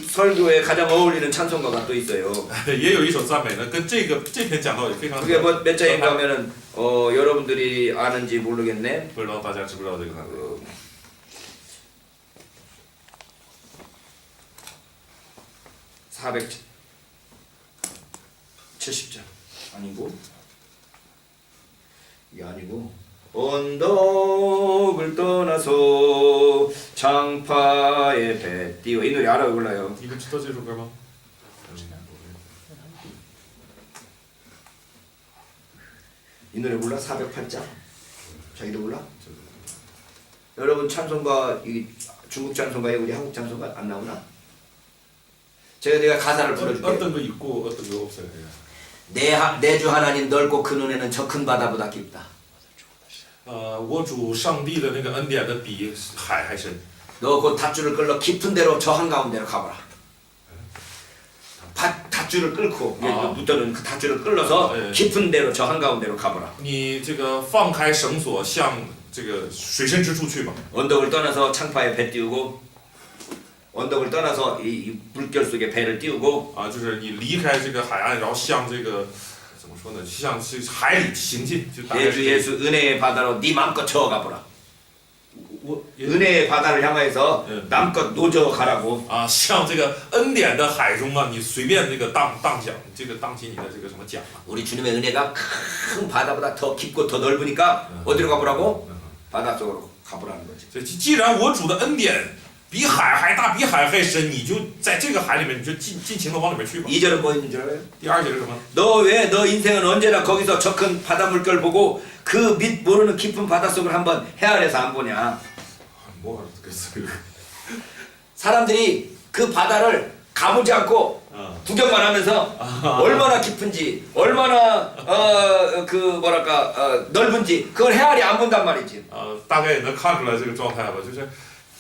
설교에 가장 어울리는 찬송가가 또 있어요. 也有一首赞美呢，跟这篇讲道也非常。 그게 몇 장인가 하면은 여러분들이 아는지 모르겠네. 不知道大家知不知道这个呢？ 470장 아니고 이게 아니고 언덕을 떠나서 장파에 배 띄워 이 노래 알아요 몰라요? 你们知道这首歌吗？ 이 노래 몰라? 408장 자기도 몰라? 여러분 찬송가 이 중국 찬송가에 우리 한국 찬송가 안 나오나? 내가 가사를 불러줄게요. 어떤 거 있고 어떤 거 없어요. 내 주 하나님 넓고 큰 은혜는 저 큰 바다보다 깊다. 我主上帝的那个恩典的比海还深。 너 곧 닷줄을 끌러 깊은 데로 저 한가운데로 가봐라. 닷줄을 끌고 붙들은 그 닷줄을 끌러서 깊은 데로 저 한가운데로 가봐라. 你这个放开绳索，向这个水深之处去吧。 언덕을 떠나서 창파에 배 띄우고 언덕을 떠나서 이 물결 속에 배를 띄우고 就是你离开这个海岸，然后向这个怎么说呢？向海里行进，就大概 내 是 주 예수 은혜의 바다로 네 마음껏 저어가보라. 我 은혜의 바다를 향해서 마음껏 노저 가라고. 向这个恩典的海中啊，你随便这个荡桨，这个荡起你的这个什么桨啊。 우리 주님의 은혜가 큰 바다보다 더 깊고 더 넓으니까 어디로 가보라고? 바다 쪽으로 가보라는 거지. 既然我主的恩典比海还大，比海还深，你就在这个海里面，你就尽情的往里面去吧。 2절은 뭐 있는 줄 알아요? 第二节是什么？ 너 인생은 언제나 거기서 저 큰 바다 물결 보고 그 밑 모르는 깊은 바닷속을 한번 헤아려서 안 보냐. 뭐 알았겠어요. 사람들이 그 바다를 가보지 않고 구경만 하면서 얼마나 깊은지 얼마나 넓은지 그걸 헤아리 안 본단 말이지. 大概也能看出来这个状态吧，就是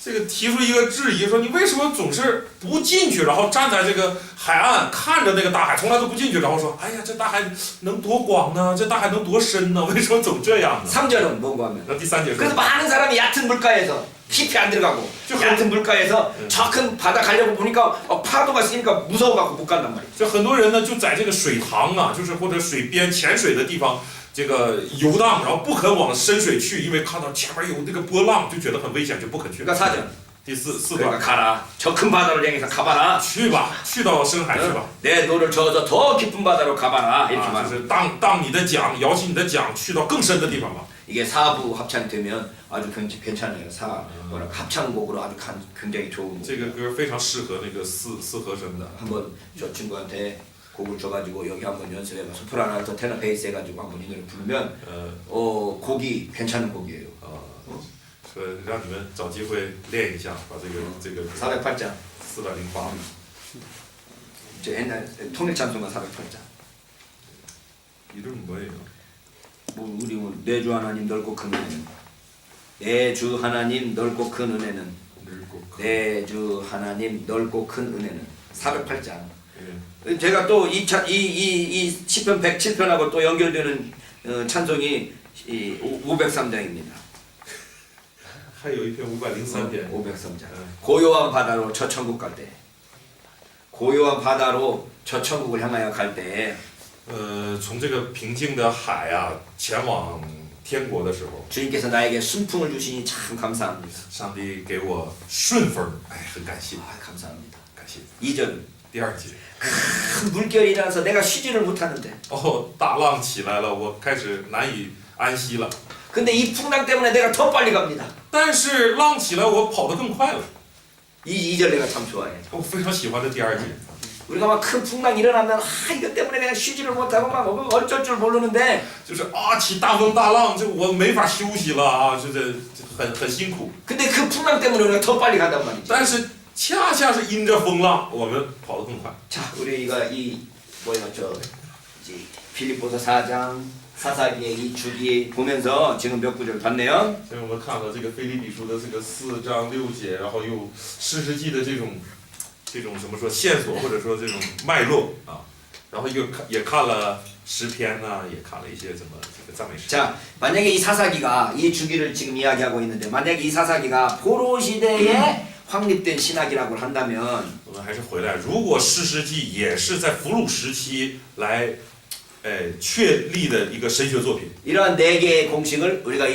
这个提出一个质疑，说你为什么总是不进去，然后站在这个海岸看着那个大海，从来都不进去，然后说，哎呀，这大海能多广呢？这大海能多深呢？为什么总这样呢？ 3절은 뭔가 하면 那第三节是 그래서 많은 사람이 얕은 물가에서 깊이 안 들어가고 얕은 물가에서 저 큰 바다 가려고 보니까 파도가 세니까 무서워갖고 못 간단 말이야. 这很多人呢就在这个水塘啊，就是或者水边潜水的地方，这个游荡，然后不肯往深水去，因为看到前面有那个波浪，就觉得很危险，就不肯去。 그러니까 4절. 第四 그러니까 段， 가라. 저 큰 바다를 향해서 가봐라. 去吧，去到深海去吧。 내 노를 저어서 더 깊은 바다로 가봐라. 이렇게 就 말하는. 是荡你的桨，摇起你的桨，去到更深的地方吧。 이게 4부 합창이 되면 아주 괜찮아요. 합창곡으로 아주 굉장히 좋은 这 곡. 个歌非常适合那个四和声的。 한번 저 친구한테 곡을 줘가지고 여기 한번 연습해봐. 소프라노, 알토, 테너, 베이스 해가지고 한번 이 노래 부르면 곡이 괜찮은 곡이에요. 说让你们找机会练一下，把这个 408장. 408 저 옛날 통일찬송가 408장. 이름 뭐예요? 뭐 우리 내 주 하나님 넓고 큰 은혜는 내 주 하나님 넓고 큰 은혜는 내 주 하나님 넓고 큰 은혜는 408장. 예. 제가 또 이 시편 107편하고 또 연결되는 찬송이 503장입니다. 还有一篇503篇。 503장. 고요한 바다로 저 천국 갈 때. 고요한 바다로 저 천국을 향하여 갈 때. 从这个平静的海啊，前往天国的时候， 주님께서 나에게 순풍을 주시니 참 감사합니다. 上帝给我顺风，哎，很感谢， 감사합니다. 感谢。 2절. 第二节， 큰 물결이 일어나서 내가 쉬지를 못하는데. 大浪起来了，我开始难以安息了。 근데 이 풍랑 때문에 내가 더 빨리 갑니다. 但是浪起来，我跑得更快了。 이 2절 내가 참 좋아해. 我非常喜欢这第二节。 우리가 막 큰 풍랑 일어나면 이것 때문에 그냥 쉬지를 못하고 막 어쩔 줄 모르는데 就是起大风大浪，我没法休息了啊，很辛苦。 근데 그 풍랑 때문에 우리가 더 빨리 간단 말이죠. 但是恰恰是因着风浪，我们跑得更快。 자, 우리가 이 뭐야 이제 빌립보서 4장 사사기의 이 주기 보면서 지금 몇 구절 봤네요. 所以我们看了这个腓立比书的这个4章6节，然后又士师记的这种怎么说线索或者说这种脉络啊，然后也看了诗篇呐、也看了一些怎么这个赞美诗。 자, 만약에 이 사사기가 이 주기를 지금 이야기하고 있는데 만약에 이 사사기가 포로 시대에 확립된 신학이라고 한다면 我们还是回来，如果士师记也是在俘虏时期来，确立的一个神学作品， 이러한 네 개의 공식을 우리가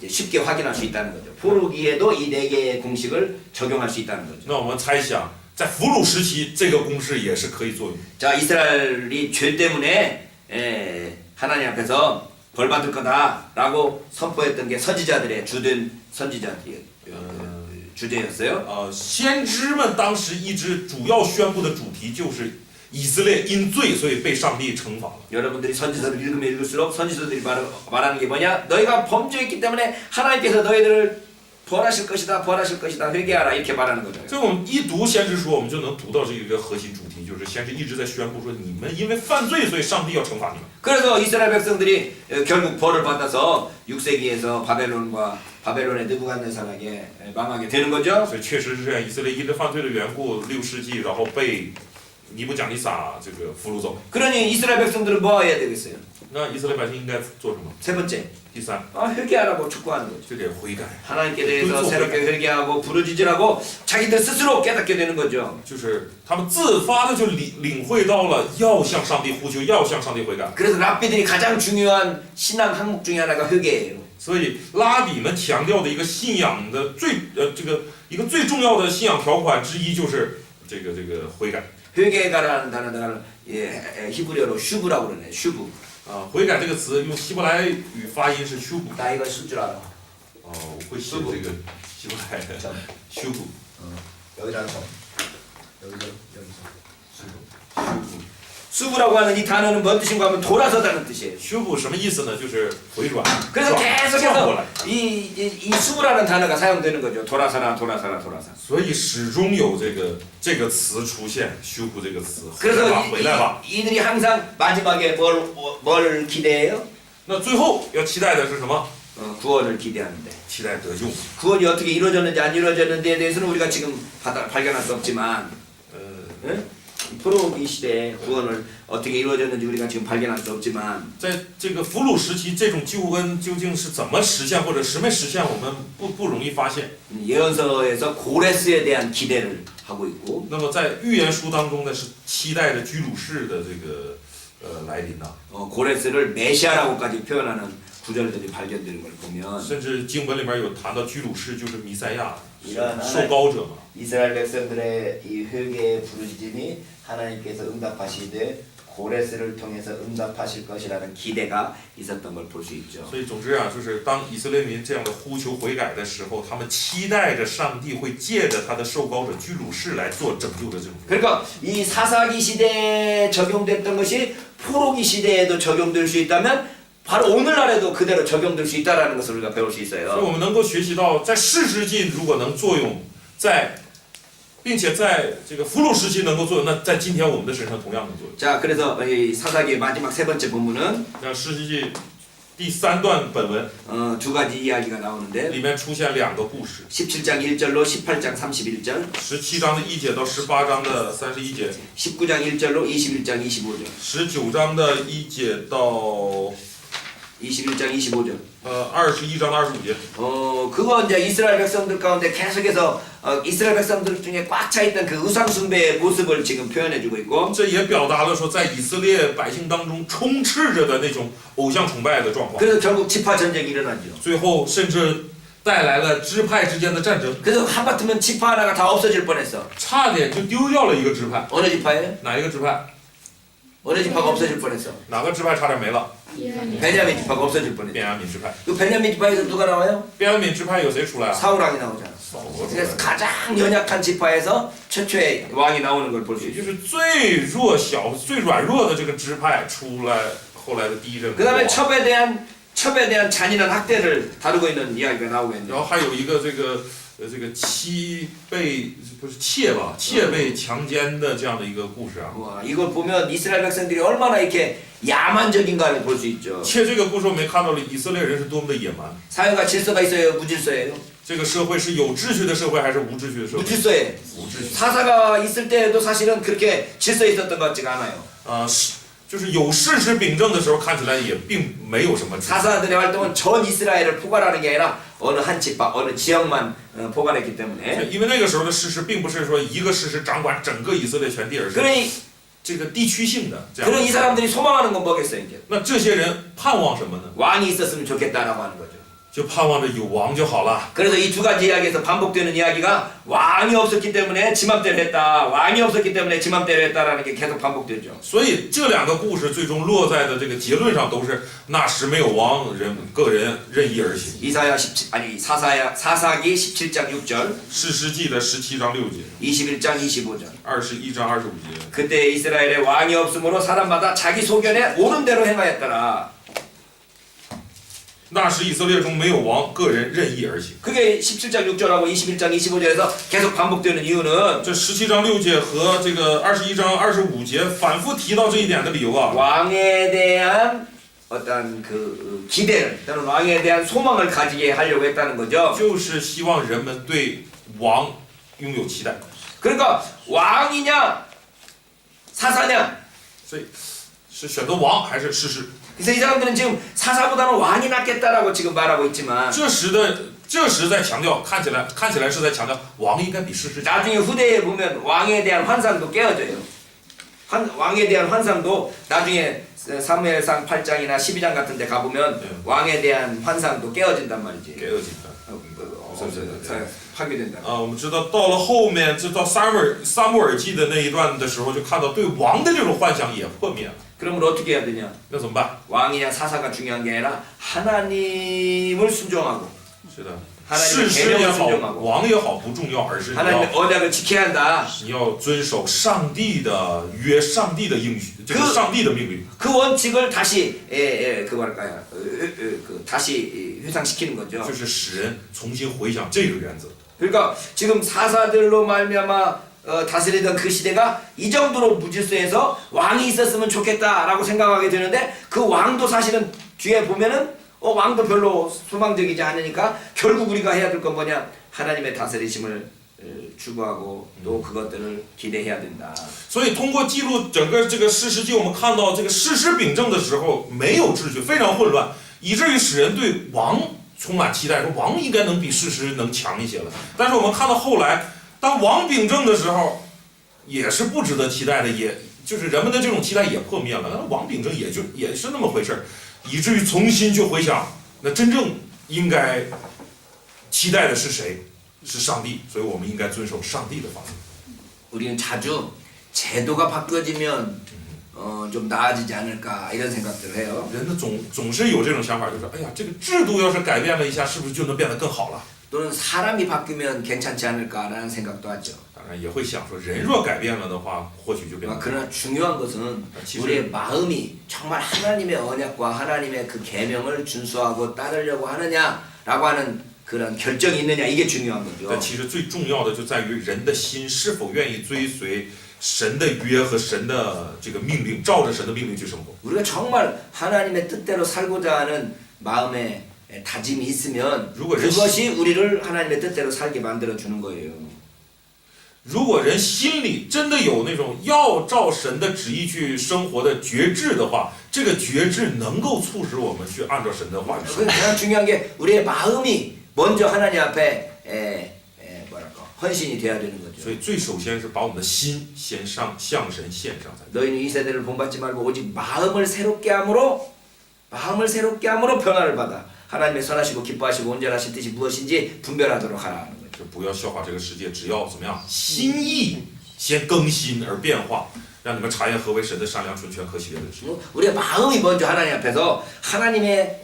쉽게 확인할 수 있다는 거죠. 포로기에도 이 네 개의 공식을 적용할 수 있다는 거죠. 那我们猜想，在俘虏时期这个公式也是可以作用。 자, 이스라엘이 죄 때문에 하나님 앞에서 벌 받을 거다라고 선포했던 게 선지자들의 주된 선지자들의 주제였어요. 先知们当时一直主要宣布的主题就是以色列因罪所以被上帝惩罚了。 여러분들이 선지서를 읽으면 읽을수록 선지서들이 말하는 게 뭐냐? 너희가 범죄했기 때문에 하나님께서 너희들을 벌하실 것이다, 벌하실 것이다, 회개하라 이렇게 말하는 거죠. 所以我们一读先知书，我们就能读到这一个核心主题，就是先知一直在宣布说，你们因为犯罪，所以上帝要惩罚你们。 그래서 이스라엘 백성들이 결국 벌을 받아서 6세기에서 바벨론의 느부갓네살에게 망하게 되는 거죠. 所以确实是这样，以色列因着犯罪的缘故，6世纪，然后被尼布甲尼撒这个俘虏走。 그러니 이스라엘 백성들은 뭐 해야 되겠어요? 那以色列百姓应该做什么？ 세 번째, 第三， 회개하라고 촉구하는 거죠. 就得悔改， 하나님께 대해서 새롭게 회개하고 부르짖으라고 자기들 스스로 깨닫게 되는 거죠. 就是他们自发的就领会到了要向上帝呼求，要向上帝悔改。 그래서 랍비들이 가장 중요한 신앙 항목 중에 하나가 회개예요. 所以拉比们强调的一个信仰的一个最重要的信仰条款之一就是这个悔改。 회개가라는 단어는 히브리어로 슈브라고 그러네. 슈브. 悔改这个词用希伯来语发音是修补。 나 이거 쓸 줄 알아. 我会写这个希伯来的修补。 여기다가 여기서修补。 수부라고 하는 이 단어는 뭔 뜻인가 하면 돌아서다는 뜻이에요. 修补什么意思呢？就是回转。 그래서 转过 계속해서 来。 이 수부라는 단어가 사용되는 거죠. 돌아서라. 所以始终有这个词出现，修补这个词。 그래서 回来吧。 이들이 항상 마지막에 뭘 기대해요? 那最后要期待的是什么？ 구원을 기대하는데. 期待得救。 구원이 어떻게 이루어졌는지 안 이루어졌는지에 대해서는 우리가 지금 발견할 수 없지만 포로기 시대에 구원을 어떻게 이루어졌는지 우리가 지금 발견할 수 없지만 在这个俘虏时期，这种救恩究竟是怎么实现或者实没实现，我们不容易发现。 예언서에서 고레스에 대한 기대를 하고 있고 那么在预言书当中呢，是期待着居鲁士的这个来临呐。 고레스를 메시아라고까지 표현하는 구절들이 발견되는 걸 보면 甚至经文里面有谈到居鲁士就是弥赛亚， 이런 受膏者嘛。 이스라엘 백성들의 이 회개의 부르짖음이 하나님께서 응답하시되 고레스를 통해서 응답하실 것이라는 기대가 있었던 걸 볼 수 있죠. 所以总之啊，就是当以色列民这样的呼求悔改的时候，他们期待着上帝会借着他的受膏者居鲁士来做拯救的这种。 그러니까 이 사사기 시대에 적용됐던 것이 포로기 시대에도 적용될 수 있다면 바로 오늘날에도 그대로 적용될 수 있다라는 것을 우리가 배울 수 所以 있어요. 我们能够学习到，在士师记如果能作用，并且在这个俘虏时期能够作用，那在今天我们的身上同样能作用。 자, 그래서 이 사사기의 마지막 세 번째 본문은 像士师记第3段本文 두 가지 이야기가 나오는데 里面出现2个故事， 17장 1절로 18장 31절 17章的1节到18章的31节， 19장 1절로 21장 25절 19章的1节到 21장 25절 21章的25节。 그거 이제 이스라엘 백성들 가운데 계속해서 이스라엘 백성들 중에 꽉 차 있던 그 우상 숭배의 모습을 지금 표현해주고 있고 这也表达了说，在以色列百姓当中充斥着的那种偶像崇拜的状况， 그래서 결국 지파 전쟁이 일어나죠. 最后甚至带来了支派之间的战争， 그래서 한바탕은 지파 하나가 다 없어질 뻔했어. 差点就丢掉了一个支派。 어느 지파에? 哪一个支派？ 어느 지파가 없어질 뻔했어. 哪个支派差点没了？ 베냐민 지파가 없어질 뻔했어. 便雅悯支派。 그 베냐민 지파에서 누가 나와요? 便雅悯支派有谁出来啊？ 사울왕이 나오잖아. 扫罗出来 그래서 가장 연약한 지파에서 최초의 왕이 나오는 걸 볼 수 也 있어. 就是最弱小、最软弱的这个支派出来，后来的第一任国 그 다음에 王。 첩에 대한 첩에 대한 잔인한 학대를 다루고 있는 이야기가 나오겠네요. 然后还有一个这个不是妾吧，妾被强奸的这样的一个故事啊。 와, 이걸 보면 이스라엘 백성들이 얼마나 이렇게 야만적인가를 볼 수 있죠. 妾这个故事我们看到了以色列人是多么的野蛮。 사회가 질서가 있어요, 무질서예요? 这个社会是有秩序的社会还是无秩序的社会？ 무질서예요. 无秩序。 사사가 있을 때에도 사실은 그렇게 질서 있었던 것 같지가 않아요. 就是有事实秉政的时候，看起来也并没有什么秩序。 사사들의 활동은 전 이스라엘을 포괄하는 게 아니라 어느 한 집밥, 어느 지역만 포괄했기 때문에. 因为那个时候的事实并不是说一个事实掌管整个以色列全地，而是 그러니 这个地区性的这样。 그런 이 사람들이 소망하는 건 뭐겠어요, 이제? 那这些人盼望什么呢？ 왕이 있었으면 좋겠다라고 하는 거죠. 就盼望着有王就好了。 그래서 이 두 가지 이야기에서 반복되는 이야기가 왕이 없었기 때문에 지 맘대로 했다. 왕이 없었기 때문에 지 맘대로 했다라는 게 계속 반복되죠. 所以这两个故事最终落在的这个结论上都是那时没有王，个人任意而行。 사사기 17장 6절, 士师记的17章6节， 21장 25절. 21章25节。 그때 이스라엘에 왕이 없으므로 사람마다 자기 소견에 오는 대로 행하였더라. 那时以色列中没有王，个人任意而行。 그게 17장 6절하고 21장 25절에서 계속 반복되는 이유는 这17章6节和这个21章25节反复提到这一点的理由啊， 왕에 대한 어떤 그 기대를 또는 왕에 대한 소망을 가지게 하려고 했다는 거죠. 就是希望人们对王拥有期待。 그러니까 왕이냐 사사냐. 所以是选择王还是士师？ 그래서 이 사람들은 지금 사사보다는 왕이 낫겠다라고 지금 말하고 있지만 这时在强调，看起来是在强调王应该比士师强。 나중에 후대에 보면 왕에 대한 환상도 깨어져요. 왕에 대한 환상도 나중에 사무엘상 8장이나 12장 같은 데 가보면 네. 왕에 대한 환상도 깨어진단 말이지. 给恶警的。 파괴된다. 我们知道到了后面，就到撒母耳记的那一段的时候，就看到对王的这种幻想也破灭了。 그러면 어떻게 해야 되냐? 那怎么办？ 왕이냐 사사가 중요한 게 아니라 하나님을 순종하고 是的， 하나님의 士师也 계명을 好， 순종하고 王也好，不重要，而是 하나님의 언약을 지켜야 한다. 你要遵守上帝的约，上帝的应许，这个上帝的命令。 그 원칙을 다시 그 뭐랄까요? 그 다시 회상시키는 거죠. 就是使人重新回想这个原则。 그러니까 지금 사사들로 말미암아 다스리던 그 시대가 이 정도로 무질서해서 왕이 있었으면 좋겠다라고 생각하게 되는데 그 왕도 사실은 뒤에 보면은 왕도 별로 소망적이지 않으니까 결국 우리가 해야 될 건 뭐냐? 하나님의 다스리심을 추구하고 또 그것들을 기대해야 된다. 所以通过记录整个这个士师记，我们看到这个士师秉政的时候没有秩序，非常混乱，以至于使人对王充满期待，说王应该能比士师能强一些了。但是我们看到后来，当王秉政的时候，也是不值得期待的，也就是人们的这种期待也破灭了。那王秉政也是那么回事儿，以至于重新去回想，那真正应该期待的是谁？是上帝，所以我们应该遵守上帝的方式。 우리는 자주 제도가 바뀌어지면 좀 나아지지 않을까 이런 생각들을 해요. 人呢总是有这种想法，就是哎呀，这个制度要是改变了一下，是不是就能变得更好了？ 또는 사람이 바뀌면 괜찮지 않을까라는 생각도 하죠. 当然也会想说，人若改变了的话，或许就变得更好。 그러나 중요한 것은 지금- 우리의 마음이 정말 하나님의 언약과 하나님의 그 계명을 준수하고 따르려고 하느냐라고 하는 그런 결정이 있느냐 이게 중요한 但 거죠. 其实最重要的就在于人的心是否愿意追随神的约和神的这个命令，照着神的命令去生活。 우리가 정말 하나님의 뜻대로 살고자 하는 마음의 다짐이 있으면 그것이 우리를 하나님의 뜻대로 살게 만들어 주는 거예요. 如果人心里真的有那种要照神的旨意去生活的决志的话，这个决志能够促使我们去按照神的话去生活。 가장 중요한 게 우리의 마음이 먼저 하나님 앞에 뭐랄까 헌신이 돼야 되는 거죠. 所以最首先是把我们的心先向神献上才对。 너희는 이 세대를 본받지 말고 오직 마음을 새롭게 함으로 변화를 받아 하나님의 선하시고 기뻐하시고 온전하신 뜻이 무엇인지 분별하도록 하라 하는 거죠. 就不要效法这个世界，只要怎么样，心意先更新而变化，让你们查验何为神的善良、纯全、可喜悦的旨意。 우리의 마음이 먼저 하나님 앞에서 하나님의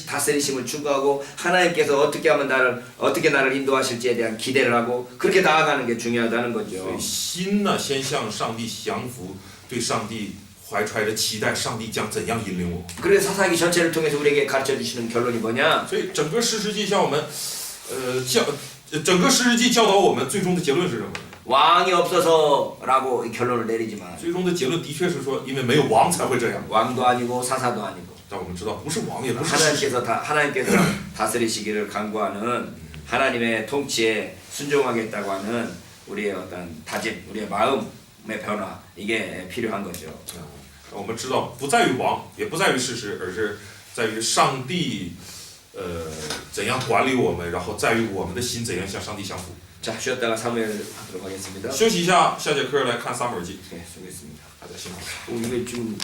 다스리심을 추구하고 하나님께서 어떻게 나를 인도하실지에 대한 기대를 하고 그렇게 나아가는 게 중요하다는 所 거죠. 以心呢，先向上帝降服，对上帝怀揣着期待，上帝将怎样引领我。 그래서 사사기 전체를 통해서 우리에게 가르쳐 주시는 결론이 뭐냐? 所以整个诗世纪向我们，整个诗世纪教导我们最终的结论是什么？ 왕이 없어서라고 이 결론을 내리지만 最终的结论的确是说，因为没有王才会这样。 왕도 아니고 사사도 아니고 但我们知道，不是王，也不是士。 하나님께서 다스리시기를 간구하는 하나님의 통치에 순종하겠다고 하는 우리의 어떤 다짐, 우리의 마음의 변화 이게 필요한 거죠. 我们知道，不在于王，也不在于事实，而是在于上帝，怎样管理我们，然后在于我们的心怎样向上帝相符。 자, 쉬었다가 사무엘 하도록 하겠습니다. 休息一下，下节课来看撒母耳记， 네, 수고했습니다. 大家辛苦了。 이게 좀